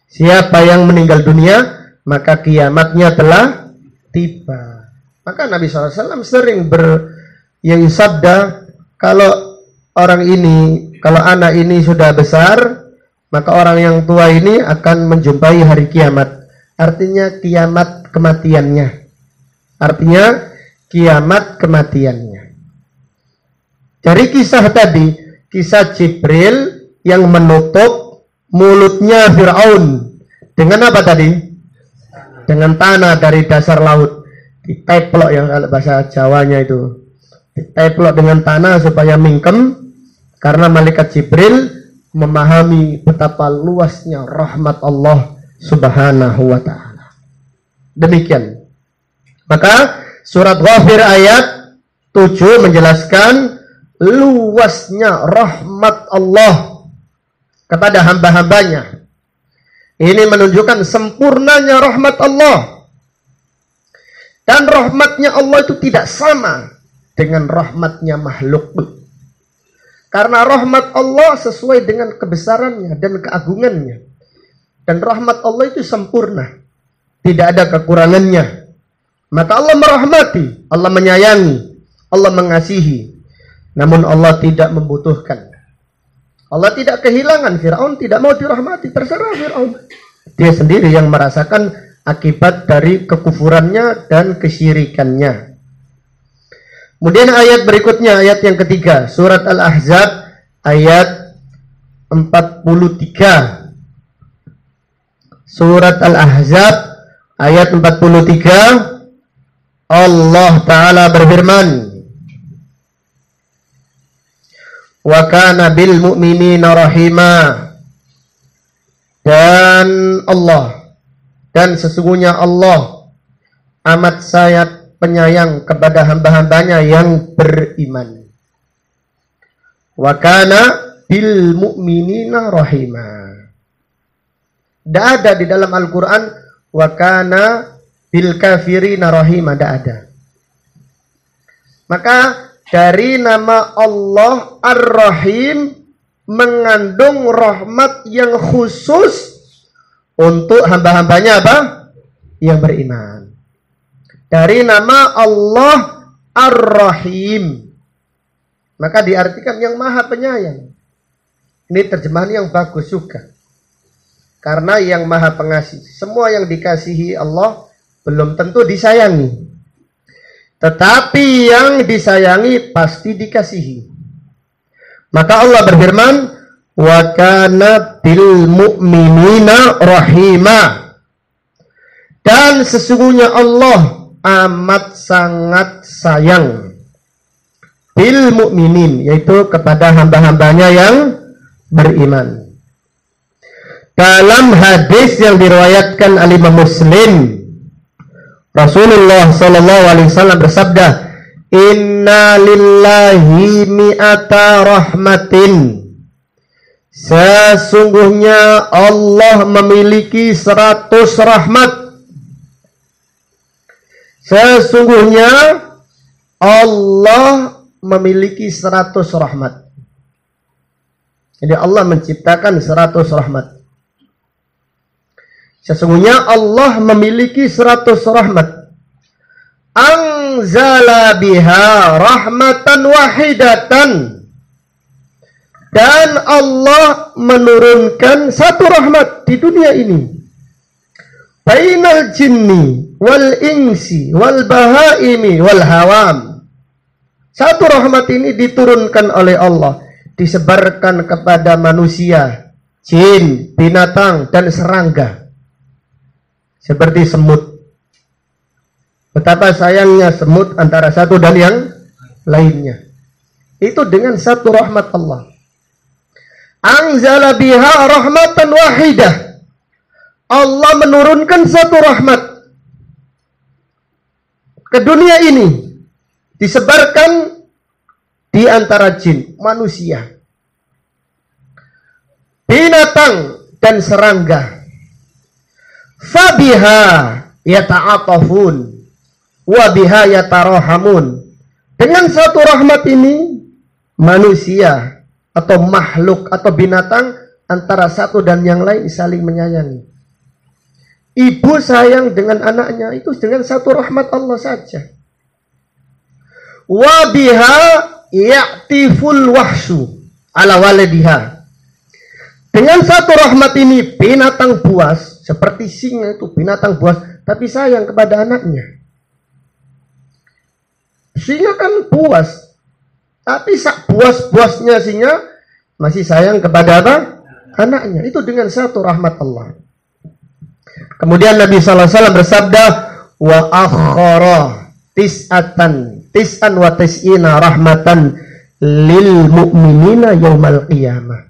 A: Siapa yang meninggal dunia, maka kiamatnya telah tiba. Maka Nabi SAW sering bersabda, kalau anak ini sudah besar, maka orang yang tua ini akan menjumpai hari kiamat. Artinya kiamat kematiannya. Dari kisah tadi, kisah Jibril yang menutup mulutnya Fir'aun dengan apa tadi? Dengan tanah dari dasar laut. Diteplok, yang bahasa Jawanya itu diteplok dengan tanah supaya mingkem, karena malaikat Jibril memahami betapa luasnya rahmat Allah Subhanahu wa ta'ala. Demikian. Maka surat Ghafir ayat 7 menjelaskan luasnya rahmat Allah kepada hamba-hambanya. Ini menunjukkan sempurnanya rahmat Allah. Dan rahmatnya Allah itu tidak sama dengan rahmatnya makhluk. Karena rahmat Allah sesuai dengan kebesarannya dan keagungannya. Dan rahmat Allah itu sempurna. Tidak ada kekurangannya. Maka Allah merahmati, Allah menyayangi, Allah mengasihi. Namun Allah tidak membutuhkan. Allah tidak kehilangan. Fir'aun tidak mau dirahmati. Terserah Fir'aun. Dia sendiri yang merasakan akibat dari kekufurannya dan kesyirikannya. Kemudian ayat berikutnya, ayat yang ketiga, surat Al-Ahzab ayat 43. Surat Al-Ahzab ayat 43, Allah Ta'ala berfirman, wa kana bil mu'minina rahima, dan sesungguhnya Allah amat sangat penyayang kepada hamba-hambanya yang beriman. Wa kana bil mu'minina rahima. Tidak ada di dalam Al-Quran wa kana bil kafirina rahima, tidak ada. Maka dari nama Allah Ar-Rahim mengandung rahmat yang khusus untuk hamba-hambanya apa? Yang beriman. Dari nama Allah Ar-Rahim, maka diartikan yang maha penyayang. Ini terjemahan yang bagus juga. Karena yang maha pengasih, semua yang dikasihi Allah belum tentu disayangi. Tetapi yang disayangi pasti dikasihi. Maka Allah berfirman, wa kana bil mu'minina rahima. Dan sesungguhnya Allah amat sangat sayang bil mu'minin, yaitu kepada hamba-hambanya yang beriman. Dalam hadis yang diriwayatkan oleh Imam Muslim, Rasulullah sallallahu alaihi wasallam bersabda, inna lillahi mi'ata rahmatin. Sesungguhnya Allah memiliki 100 rahmat. Sesungguhnya Allah memiliki 100 rahmat. Jadi Allah menciptakan 100 rahmat. Sesungguhnya Allah memiliki 100 rahmat. Anzala biha rahmatan wahidatan. Dan Allah menurunkan satu rahmat di dunia ini. Bainal jinni wal insi wal bahaimi wal hawam. Satu rahmat ini diturunkan oleh Allah, disebarkan kepada manusia, jin, binatang, dan serangga. Seperti semut. Betapa sayangnya semut antara satu dan yang lainnya. Itu dengan satu rahmat Allah. Anzala biha rahmatan wahidah. Allah menurunkan satu rahmat ke dunia ini, disebarkan di antara jin, manusia, binatang, dan serangga. Fabiha yata'atafun wa biha yatarahamun. Dengan satu rahmat ini, manusia atau makhluk atau binatang antara satu dan yang lain saling menyayangi. Ibu sayang dengan anaknya itu dengan satu rahmat Allah saja. Wa biha ya'tiful wahsu ala waladiha. Dengan satu rahmat ini binatang buas seperti singa itu binatang buas tapi sayang kepada anaknya. Singa kan buas, tapi sak buas-buasnya singa masih sayang kepada apa? Anaknya. Itu dengan satu rahmat Allah. Kemudian Nabi SAW bersabda, wa akhara tis'atan tis'an wa tis'ina rahmatan lil mu'minina yaumal qiyamah.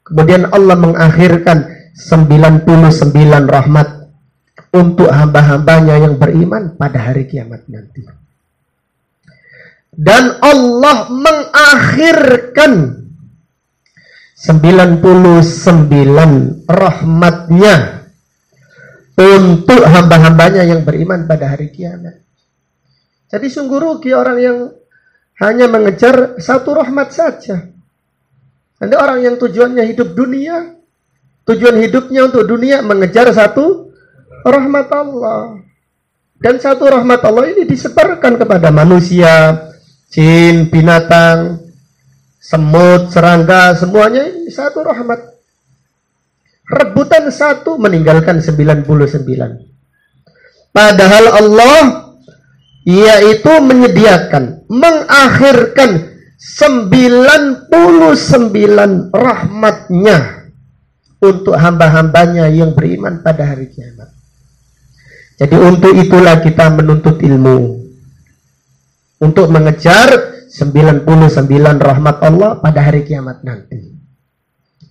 A: Kemudian Allah mengakhirkan 99 rahmat untuk hamba-hambanya yang beriman pada hari kiamat nanti. Dan Allah mengakhirkan 99 rahmatnya untuk hamba-hambanya yang beriman pada hari kiamat. Jadi sungguh rugi orang yang hanya mengejar satu rahmat saja. Ada orang yang tujuannya hidup dunia, tujuan hidupnya untuk dunia mengejar satu rahmat Allah. Dan satu rahmat Allah ini disebarkan kepada manusia, jin, binatang, semut, serangga, semuanya ini satu rahmat. Rebutan satu meninggalkan 99. Padahal Allah yaitu menyediakan, mengakhirkan 99 rahmatnya untuk hamba-hambanya yang beriman pada hari kiamat. Jadi untuk itulah kita menuntut ilmu, untuk mengejar 99 rahmat Allah pada hari kiamat nanti.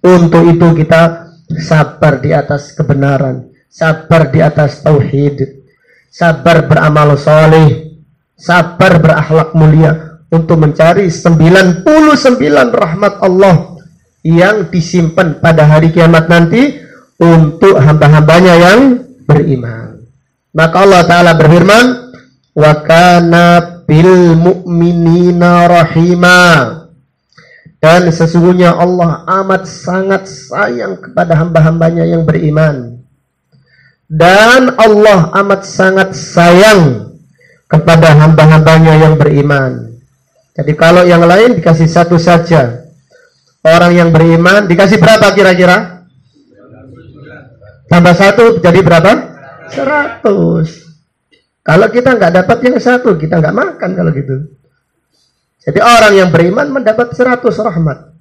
A: Untuk itu kita sabar di atas kebenaran, sabar di atas tauhid, sabar beramal soleh, sabar berakhlak mulia, untuk mencari 99 rahmat Allah yang disimpan pada hari kiamat nanti untuk hamba-hambanya yang beriman. Maka Allah Ta'ala berfirman, wa kana bil mu'minina rahima. Dan sesungguhnya Allah amat sangat sayang kepada hamba-hambanya yang beriman. Dan Allah amat sangat sayang kepada hamba-hambanya yang beriman. Jadi kalau yang lain dikasih satu saja, orang yang beriman dikasih berapa kira-kira? Tambah satu jadi berapa? 100. Kalau kita nggak dapat yang satu, kita nggak makan kalau gitu. Jadi orang yang beriman mendapat 100 rahmat.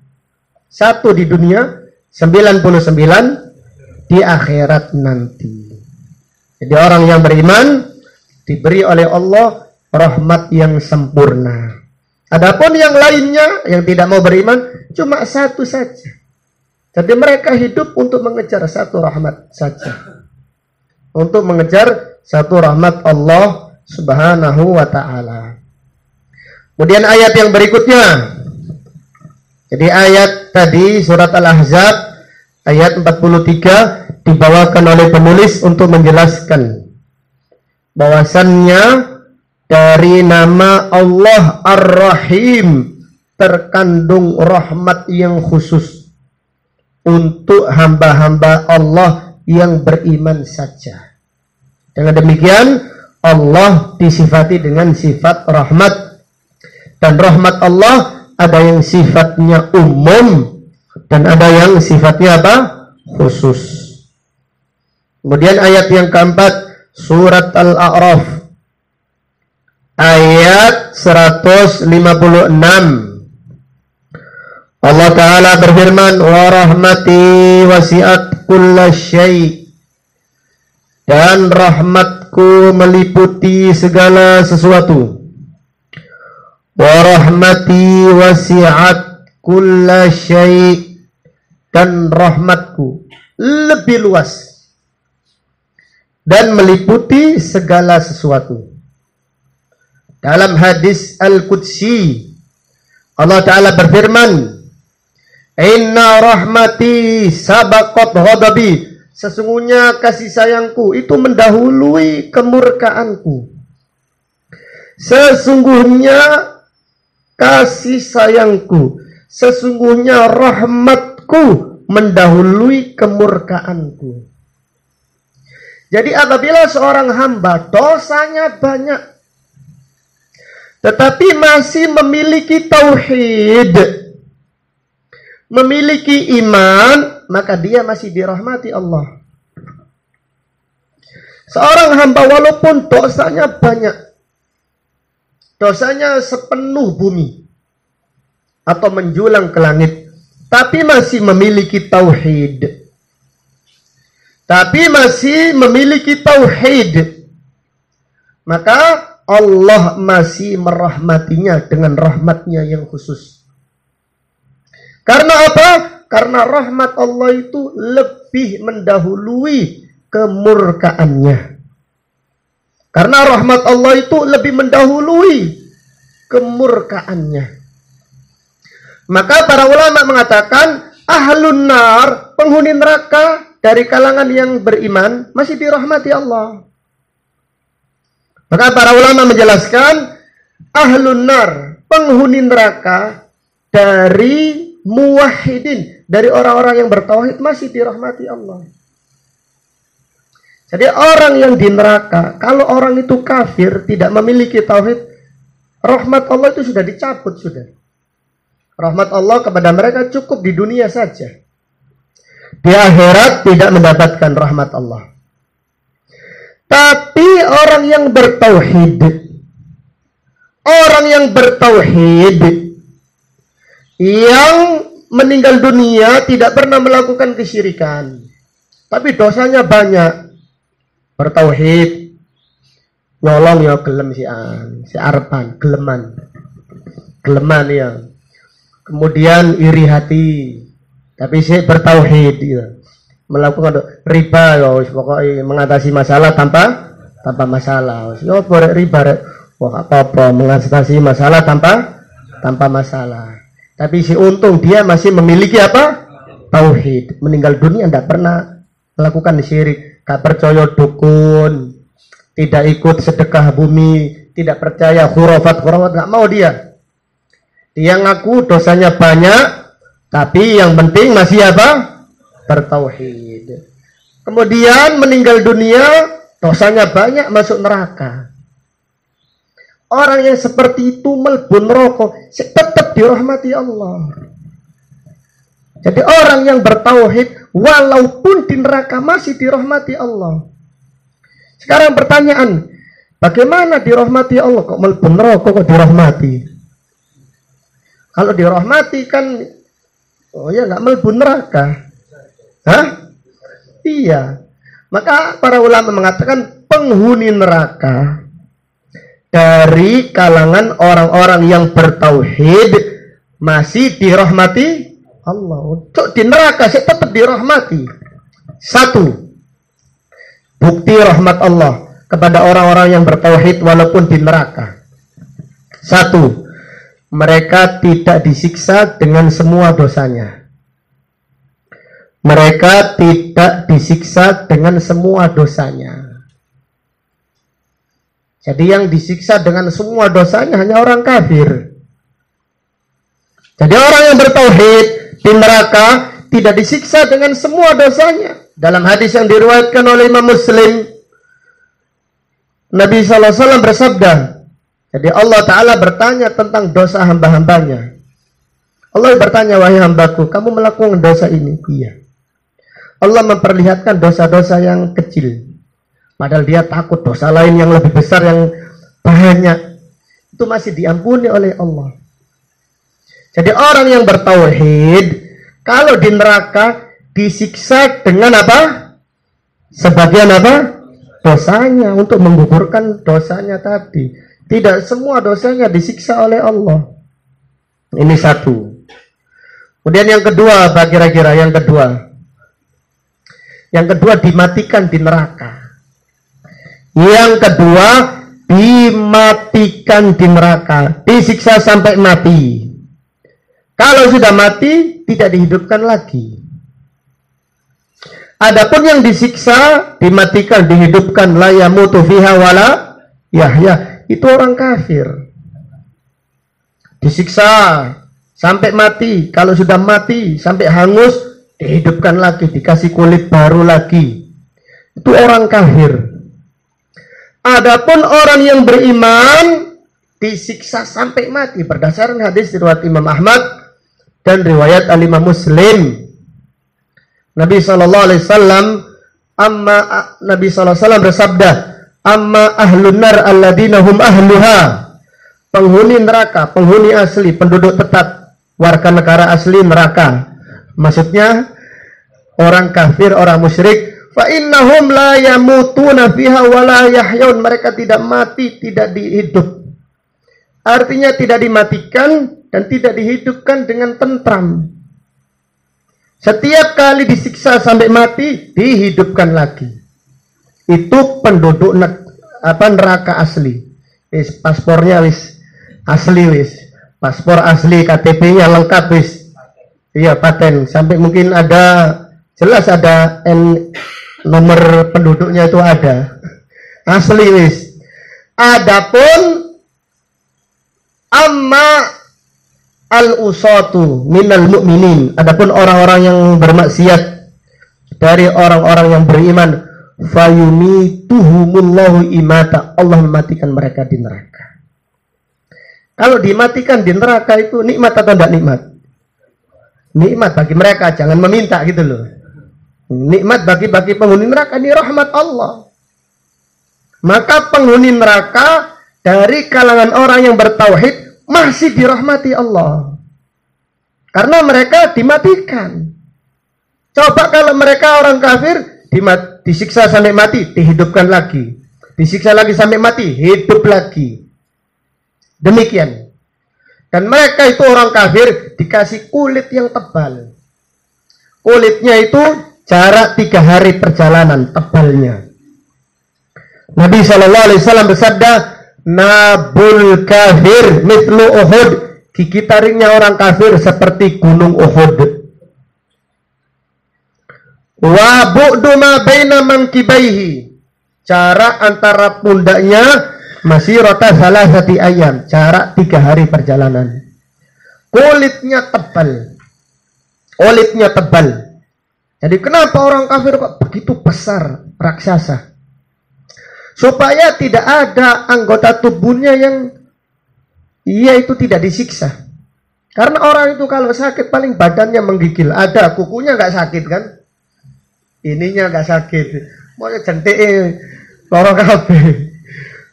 A: Satu di dunia, 99 di akhirat nanti. Jadi orang yang beriman diberi oleh Allah rahmat yang sempurna. Adapun yang lainnya yang tidak mau beriman cuma satu saja. Jadi mereka hidup untuk mengejar satu rahmat saja. Untuk mengejar satu rahmat Allah Subhanahu wa ta'ala. Kemudian ayat yang berikutnya. Jadi ayat tadi surat Al-Ahzab ayat 43 dibawakan oleh penulis untuk menjelaskan bahwasannya dari nama Allah Ar-Rahim terkandung rahmat yang khusus untuk hamba-hamba Allah yang beriman saja. Dengan demikian Allah disifati dengan sifat rahmat. Dan rahmat Allah ada yang sifatnya umum dan ada yang sifatnya apa? Khusus. Kemudian ayat yang keempat surat Al-A'raf ayat 156. Allah Ta'ala berfirman, wa rahmati wasi'at kulla syai'. Dan rahmatku meliputi segala sesuatu. Wa rahmati wasi'at kulla syai'. Dan rahmatku lebih luas dan meliputi segala sesuatu. Dalam hadis Al-Qudsi Allah Ta'ala berfirman, inna rahmati sabaqat ghadabi. Sesungguhnya kasih sayangku itu mendahului kemurkaanku. Sesungguhnya kasih sayangku, sesungguhnya rahmatku mendahului kemurkaanku. Jadi apabila seorang hamba dosanya banyak tetapi masih memiliki tauhid, memiliki iman, maka dia masih dirahmati Allah. Seorang hamba walaupun dosanya banyak, dosanya sepenuh bumi atau menjulang ke langit, tapi masih memiliki tauhid, maka Allah masih merahmatinya dengan rahmatnya yang khusus. Karena apa? Karena rahmat Allah itu lebih mendahului kemurkaannya. Karena rahmat Allah itu lebih mendahului kemurkaannya. Maka para ulama mengatakan ahlun nar, penghuni neraka dari kalangan yang beriman masih dirahmati Allah. Maka para ulama menjelaskan ahlun nar, penghuni neraka dari muwahhidin, dari orang-orang yang bertauhid masih dirahmati Allah. Jadi orang yang di neraka, kalau orang itu kafir, tidak memiliki tauhid, rahmat Allah itu sudah dicabut sudah. Rahmat Allah kepada mereka cukup di dunia saja. Di akhirat tidak mendapatkan rahmat Allah. Tapi orang yang bertauhid, yang meninggal dunia tidak pernah melakukan kesyirikan, tapi dosanya banyak, bertauhid, nyolong ya gelem si arpan, geleman ya. Kemudian iri hati, tapi si bertauhid ya. Melakukan riba ya, pokoknya mengatasi masalah tanpa masalah. Ya boleh riba, wah apa mengatasi masalah tanpa masalah. Tapi si untung dia masih memiliki apa? Tauhid. Meninggal dunia tidak pernah melakukan syirik, tak percaya dukun, tidak ikut sedekah bumi, tidak percaya khurafat, nggak mau dia. Dia ngaku dosanya banyak, tapi yang penting masih apa? Bertauhid. Kemudian meninggal dunia, dosanya banyak, masuk neraka. Orang yang seperti itu mlebu neraka tetap dirahmati Allah. Jadi orang yang bertauhid walaupun di neraka masih dirahmati Allah. Sekarang pertanyaan, bagaimana dirahmati Allah kok mlebu neraka kok dirahmati? Kalau dirahmati kan oh ya nggak mlebu neraka. Hah? Iya. Maka para ulama mengatakan penghuni neraka dari kalangan orang-orang yang bertauhid masih dirahmati Allah. Untuk di neraka saya tetap dirahmati. Satu, bukti rahmat Allah kepada orang-orang yang bertauhid walaupun di neraka. Satu, mereka tidak disiksa dengan semua dosanya. Mereka tidak disiksa dengan semua dosanya. Jadi yang disiksa dengan semua dosanya hanya orang kafir. Jadi orang yang bertauhid di neraka tidak disiksa dengan semua dosanya. Dalam hadis yang diriwayatkan oleh Imam Muslim, Nabi SAW bersabda, jadi Allah Ta'ala bertanya tentang dosa hamba-hambanya. Allah bertanya, wahai hambaku, kamu melakukan dosa ini? Iya. Allah memperlihatkan dosa-dosa yang kecil. Padahal dia takut dosa lain yang lebih besar yang banyak. Itu masih diampuni oleh Allah. Jadi orang yang bertauhid, kalau di neraka disiksa dengan apa? Sebagian apa? Dosanya, untuk menggugurkan dosanya tadi. Tidak semua dosanya disiksa oleh Allah. Ini satu. Kemudian yang kedua, apa kira-kira yang kedua? Yang kedua dimatikan di neraka. Yang kedua dimatikan di neraka, disiksa sampai mati. Kalau sudah mati tidak dihidupkan lagi. Adapun yang disiksa, dimatikan, dihidupkan, la yamutu fiha wala yahya, itu orang kafir. Disiksa sampai mati, kalau sudah mati sampai hangus, dihidupkan lagi, dikasih kulit baru lagi. Itu orang kafir. Adapun orang yang beriman disiksa sampai mati berdasarkan hadis riwayat Imam Ahmad dan riwayat Al-Imam Muslim. Nabi SAW bersabda, amma ahlun nar alladina hum ahluha, penghuni neraka, penghuni asli, penduduk tetap, warga negara asli neraka. Maksudnya orang kafir, orang musyrik, Fa innahum la yamutuna fiha wa la yahyaun. Mereka tidak mati, tidak dihidup. Artinya tidak dimatikan dan tidak dihidupkan dengan tentram. Setiap kali disiksa sampai mati, dihidupkan lagi. Itu penduduk neraka asli. Paspornya wis asli wis. Paspor asli, KTP-nya lengkap wis. Iya, paten. Sampai mungkin ada, jelas ada nomor penduduknya itu ada. Asli wis. Adapun amma al-usatu minal mu'minin, adapun orang-orang yang bermaksiat dari orang-orang yang beriman, fayumituhumullahu imata, Allah mematikan mereka di neraka. Kalau dimatikan di neraka itu nikmat atau tidak nikmat? Nikmat bagi mereka, jangan meminta gitu loh. Nikmat bagi penghuni neraka, ini rahmat Allah. Maka penghuni neraka dari kalangan orang yang bertauhid masih dirahmati Allah. Karena mereka dimatikan. Coba kalau mereka orang kafir disiksa sampai mati, dihidupkan lagi. Disiksa lagi sampai mati, hidup lagi. Demikian. Dan mereka itu orang kafir dikasih kulit yang tebal. Kulitnya itu jarak 3 hari perjalanan tebalnya. Nabi SAW bersabda, nabul kafir mithlu Uhud, gigi taringnya orang kafir seperti gunung Uhud. Wa bu'du ma baina mankibaihi, jarak antara pundaknya masih rota salasati ayam, jarak 3 hari perjalanan. Kulitnya tebal. Kulitnya tebal. Jadi kenapa orang kafir kok begitu besar, raksasa? Supaya tidak ada anggota tubuhnya yang itu tidak disiksa. Karena orang itu kalau sakit paling badannya menggigil. Ada kukunya nggak sakit kan? Ininya nggak sakit. Mau jentik lorong kabeh.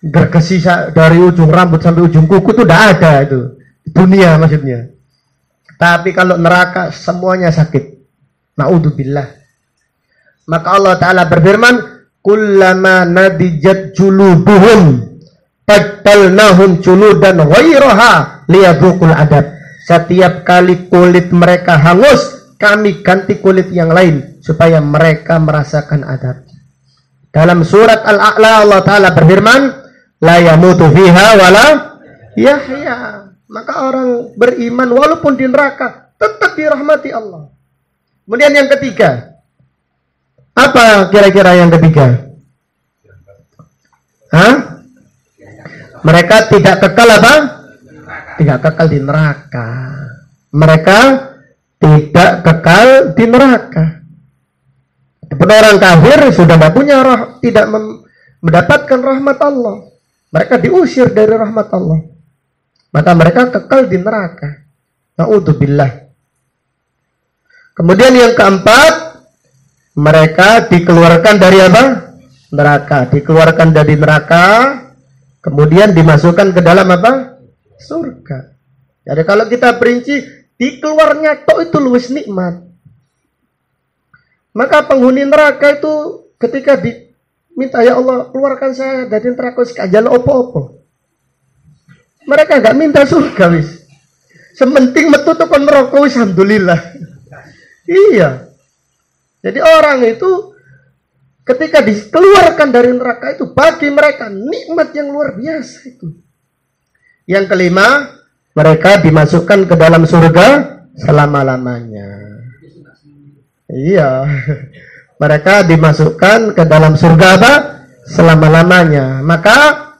A: Gergesi dari ujung rambut sampai ujung kuku itu udah ada itu. Dunia maksudnya. Tapi kalau neraka semuanya sakit. Na'udzubillah. Maka Allah Ta'ala berfirman, kullama nadijat juluduhum badalnahum juludan ghairaha liyadzuqul adab. Setiap kali kulit mereka hangus, kami ganti kulit yang lain supaya mereka merasakan adab. Dalam surat Al-A'la Allah Ta'ala berfirman, la yamutu fiha wala yahya. Maka orang beriman walaupun di neraka tetap dirahmati Allah. Kemudian yang ketiga, apa kira-kira yang ketiga? Hah? Mereka tidak kekal apa? Tidak kekal di neraka. Mereka tidak kekal di neraka. Orang kafir sudah tidak punya tidak mendapatkan rahmat Allah. Mereka diusir dari rahmat Allah. Maka mereka kekal di neraka. Na'udzubillah. Kemudian yang keempat, mereka dikeluarkan dari apa? Neraka. Dikeluarkan dari neraka, kemudian dimasukkan ke dalam apa? Surga. Jadi kalau kita perinci, dikeluarnya tok itu luwes nikmat. Maka penghuni neraka itu ketika diminta, ya Allah keluarkan saya dari neraka, sekajal opo-opo. Mereka nggak minta surga wis. Sementing metu tekan neraka wis alhamdulillah. Iya. Jadi orang itu ketika dikeluarkan dari neraka itu bagi mereka nikmat yang luar biasa itu. Yang kelima, mereka dimasukkan ke dalam surga selama-lamanya. Iya. Mereka dimasukkan ke dalam surga apa? Selama-lamanya. Maka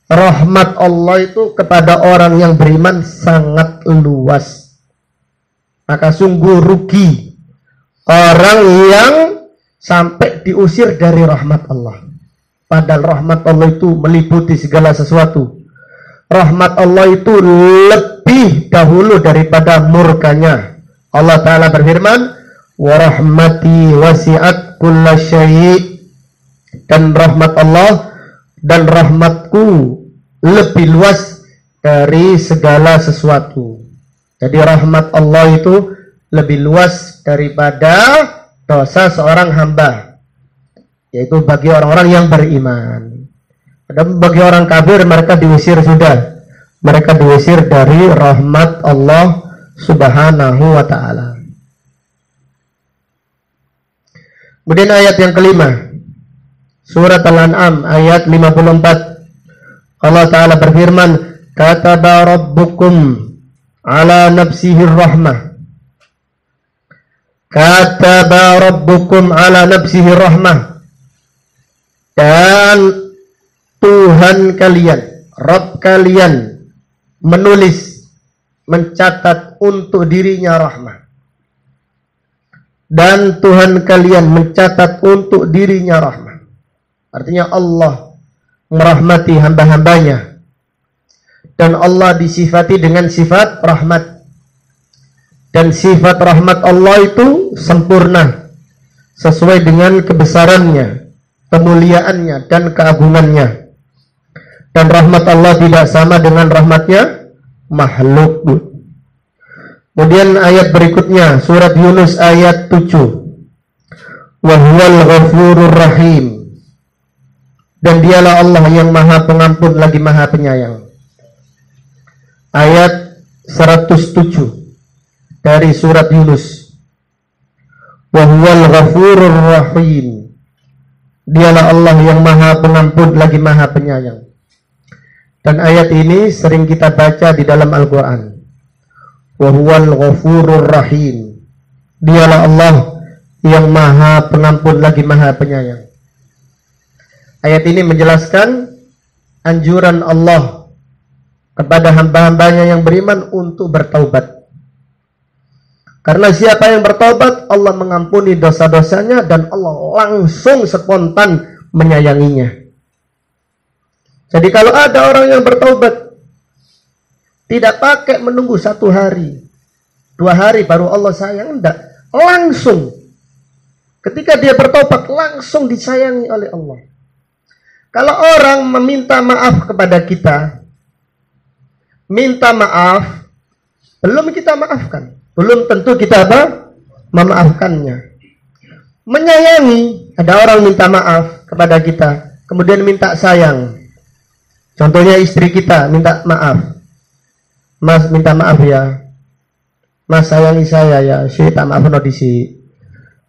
A: rahmat Allah itu kepada orang yang beriman sangat luas. Maka sungguh rugi orang yang sampai diusir dari rahmat Allah. Padahal rahmat Allah itu meliputi segala sesuatu. Rahmat Allah itu lebih dahulu daripada murkanya. Allah Ta'ala berfirman, wa rahmati wasi'at kulla syai', dan rahmat Allah dan rahmatku lebih luas dari segala sesuatu. Jadi rahmat Allah itu lebih luas daripada dosa seorang hamba. yaitu bagi orang-orang yang beriman. Dan bagi orang kafir mereka diusir sudah. Mereka diusir dari rahmat Allah Subhanahu wa ta'ala. Kemudian ayat yang kelima, surat Al-An'am ayat 54. Allah Ta'ala berfirman, kataba rabbukum ala nafsihir rahmah. Kataba rabbukum ala nafsihir rahmah. Dan Tuhan kalian, Rabb kalian menulis, mencatat untuk dirinya rahmah. Dan Tuhan kalian mencatat untuk dirinya rahmah. Artinya Allah merahmati hamba-hambanya. Dan Allah disifati dengan sifat rahmat. Dan sifat rahmat Allah itu sempurna, sesuai dengan kebesarannya, kemuliaannya, dan keagungannya. Dan rahmat Allah tidak sama dengan rahmatnya makhluk. Kemudian ayat berikutnya, surat Yunus ayat 7. Wa huwal ghafurur rahim. Dan dialah Allah yang maha pengampun lagi maha penyayang. Ayat 107 dari surat Yunus. Wa huwal ghafurur rahim. Dialah Allah yang maha pengampun lagi maha penyayang. Dan ayat ini sering kita baca di dalam Al-Quran. Wa huwal ghafurur rahim. Dialah Allah yang maha pengampun lagi maha penyayang. Ayat ini menjelaskan anjuran Allah kepada hamba-hambanya yang beriman untuk bertaubat. Karena siapa yang bertaubat, Allah mengampuni dosa-dosanya dan Allah langsung spontan menyayanginya. Jadi kalau ada orang yang bertaubat, tidak pakai menunggu 1 hari, 2 hari baru Allah sayang, enggak. Langsung. Ketika dia bertaubat, langsung disayangi oleh Allah. Kalau orang meminta maaf kepada kita, minta maaf, belum kita maafkan. Belum tentu kita memaafkannya. Menyayangi, ada orang minta maaf kepada kita, kemudian minta sayang. Contohnya istri kita minta maaf. Mas minta maaf ya. Mas sayangi saya ya. Si tak maaf no disi.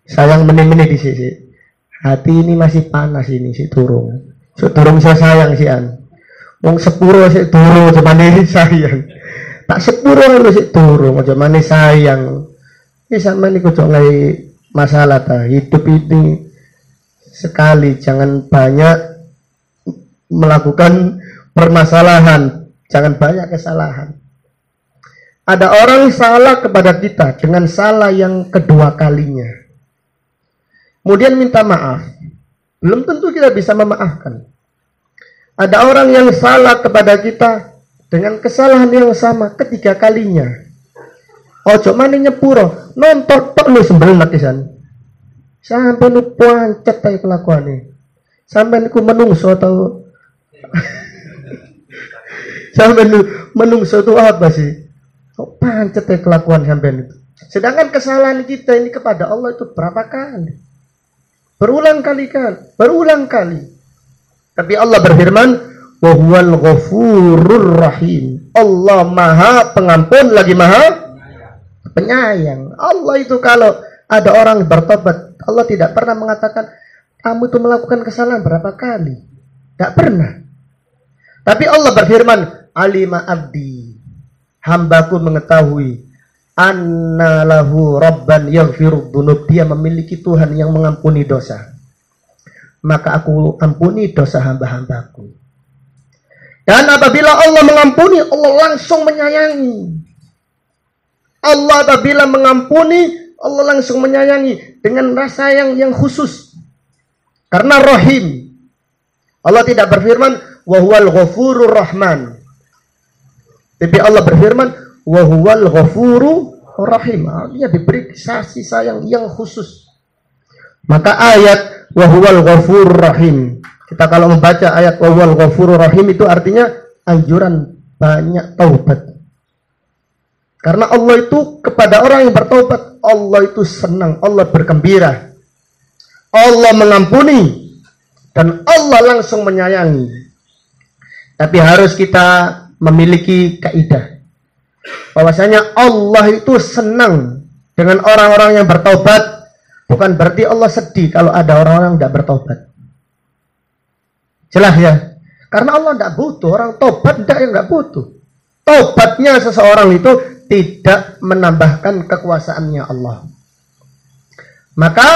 A: Sayang meneh-meneh disi. Hati ini masih panas ini si turung. Si turung saya sayang si an. Wong sepuro si turung cemane sayang. Tak sepuro lu si turung cemane sayang. Ini sama nih kocok ngai masalah ta. Hidup ini sekali, jangan banyak melakukan permasalahan, jangan banyak kesalahan. Ada orang salah kepada kita dengan salah yang kedua kalinya, kemudian minta maaf, belum tentu kita bisa memaafkan. Ada orang yang salah kepada kita dengan kesalahan yang sama ketiga kalinya. Ojo mani nyepuro, nonton tok lu sembenak kisan. Sampai nu pancet tay kelakuane. Sampai niku menungso atau sampai menungso itu apa sih? Kok pancet ya kelakuan sampai itu. Sedangkan kesalahan kita ini kepada Allah itu berapa kali? Berulang kali kan? Berulang kali. Tapi Allah berfirman, wa huwal ghafurur rahim. Allah maha pengampun lagi maha penyayang. Allah itu kalau ada orang bertobat, Allah tidak pernah mengatakan kamu itu melakukan kesalahan berapa kali. Tidak pernah. Tapi Allah berfirman, alima abdi, hambaku mengetahui, anna lahu rabban yaghfiru dzunub, dia memiliki Tuhan yang mengampuni dosa. Maka aku ampuni dosa hamba-hambaku. Dan apabila Allah mengampuni, Allah langsung menyayangi. Allah apabila mengampuni, Allah langsung menyayangi dengan rasa yang khusus. Karena rahim. Allah tidak berfirman wa huwal ghafurur rahman. Tapi Allah berfirman wa huwal ghafurur rahim. Dia diberi kasih sayang yang khusus. Maka ayat wa huwal ghafurur rahim, kita kalau membaca ayat wa huwal ghafurur rahim itu artinya anjuran banyak taubat. Karena Allah itu kepada orang yang bertaubat, Allah itu senang, Allah bergembira. Allah mengampuni dan Allah langsung menyayangi. Tapi harus kita memiliki kaidah bahwasanya Allah itu senang dengan orang-orang yang bertaubat, bukan berarti Allah sedih kalau ada orang-orang yang tidak bertaubat. Jelas ya? Karena Allah tidak butuh orang taubat, tidak butuh. Taubatnya seseorang itu tidak menambahkan kekuasaannya Allah. Maka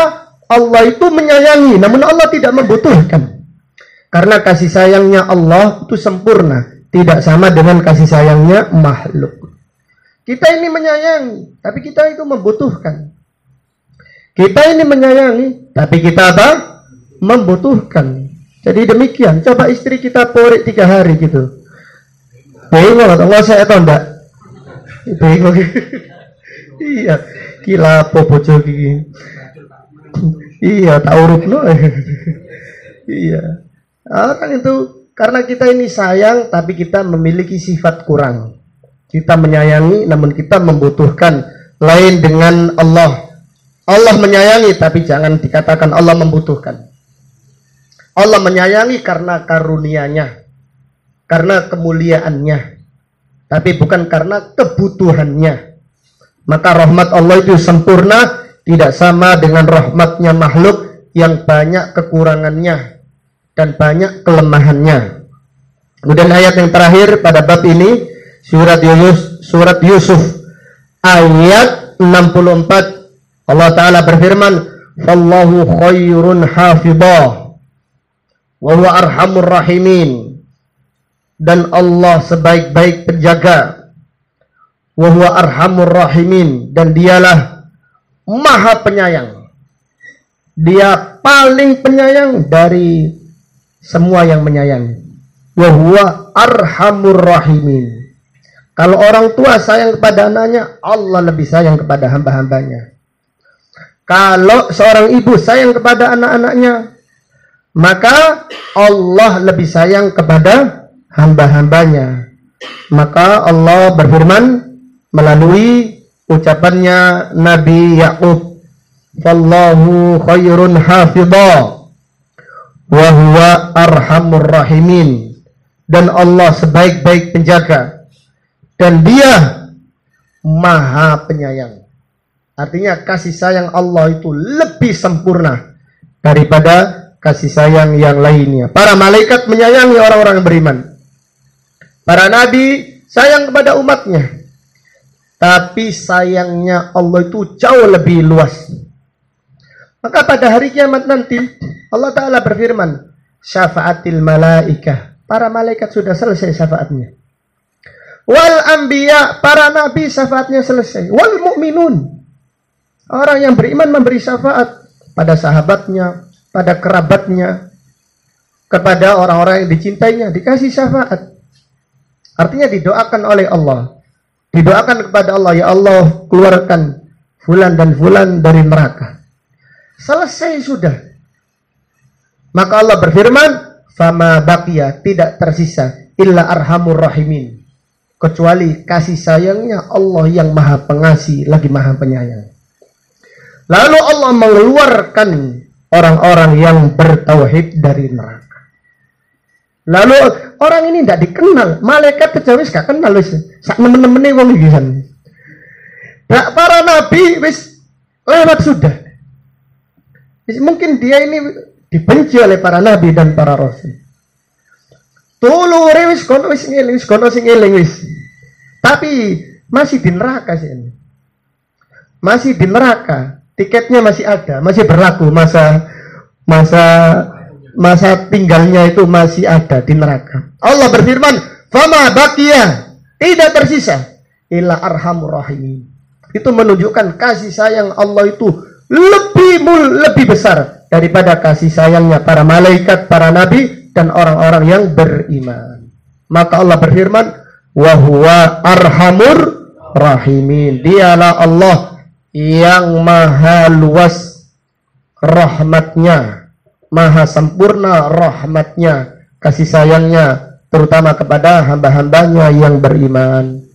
A: Allah itu menyayangi, namun Allah tidak membutuhkan. Karena kasih sayangnya Allah itu sempurna, tidak sama dengan kasih sayangnya makhluk. Kita ini menyayangi, tapi kita itu membutuhkan. Kita ini menyayangi, tapi kita apa? Membutuhkan. Jadi demikian, coba istri kita porik 3 hari gitu. Bingung atau nggak saya tahu enggak? Bingung. Iya, gila apa bojo gini. Iya, tak urut no. Iya. Orang itu karena kita ini sayang tapi kita memiliki sifat kurang. Kita menyayangi namun kita membutuhkan, lain dengan Allah. Allah menyayangi tapi jangan dikatakan Allah membutuhkan. Allah menyayangi karena karunia-Nya, karena kemuliaan-Nya, tapi bukan karena kebutuhannya. Maka rahmat Allah itu sempurna, tidak sama dengan rahmatnya makhluk yang banyak kekurangannya dan banyak kelemahannya. Kemudian ayat yang terakhir pada bab ini, surat Yusuf ayat 64, Allah Ta'ala berfirman, Fallahu khairun hafidhah wa huwa arhamur rahimin. Dan Allah sebaik-baik penjaga, wa huwa arhamur rahimin, dan dialah maha penyayang. Dia paling penyayang dari semua yang menyayangi. Wa huwa arhamur rahimin. Kalau orang tua sayang kepada anaknya, Allah lebih sayang kepada hamba-hambanya. Kalau seorang ibu sayang kepada anak-anaknya, maka Allah lebih sayang kepada hamba-hambanya. Maka Allah berfirman melalui ucapannya Nabi Ya'qub, Fallahu khairun hafidhah wa huwa arhamur rahimin. Dan Allah sebaik-baik penjaga, dan Dia maha penyayang. Artinya kasih sayang Allah itu lebih sempurna daripada kasih sayang yang lainnya. Para malaikat menyayangi orang-orang yang beriman. Para nabi sayang kepada umatnya. Tapi sayangnya Allah itu jauh lebih luas. Maka pada hari kiamat nanti Allah Ta'ala berfirman, syafa'atil malaikah. Para malaikat sudah selesai syafaatnya. Wal anbiya, para nabi syafaatnya selesai. Wal mu'minun, orang yang beriman memberi syafaat pada sahabatnya, pada kerabatnya, kepada orang-orang yang dicintainya, dikasih syafaat. Artinya didoakan oleh Allah. Didoakan kepada Allah, ya Allah keluarkan fulan dan fulan dari neraka. Selesai sudah. Maka Allah berfirman, fama baqiya, tidak tersisa illa arhamur rahimin, kecuali kasih sayangnya Allah yang maha pengasih lagi maha penyayang. Lalu Allah mengeluarkan orang-orang yang bertauhid dari neraka. Lalu orang ini tidak dikenal, malaikat kejawis gak kenal wis. Sak nemen-nemene wong iki kan. Para nabi wis lewat sudah. Mungkin dia ini dibenci oleh para nabi dan para rasul. Tulure wis kono wis ngeling wis. Tapi masih di neraka sih ini. Masih di neraka. Tiketnya masih ada, masih berlaku, masa tinggalnya itu masih ada di neraka. Allah berfirman, fama baqiya, tidak tersisa illa arhamur rahimin. Itu menunjukkan kasih sayang Allah itu lebih besar daripada kasih sayangnya para malaikat, para nabi, dan orang-orang yang beriman. Maka Allah berfirman, wa huwa arhamur rahimin. Dialah Allah yang maha luas rahmatnya, maha sempurna rahmatnya, kasih sayangnya, terutama kepada hamba-hambanya yang beriman.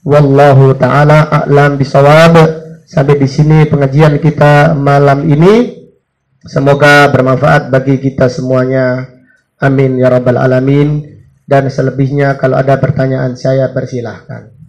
A: Wallahu ta'ala a'lam bisawab. Sampai di sini pengajian kita malam ini. Semoga bermanfaat bagi kita semuanya. Amin ya rabbal alamin. Dan selebihnya kalau ada pertanyaan saya persilahkan.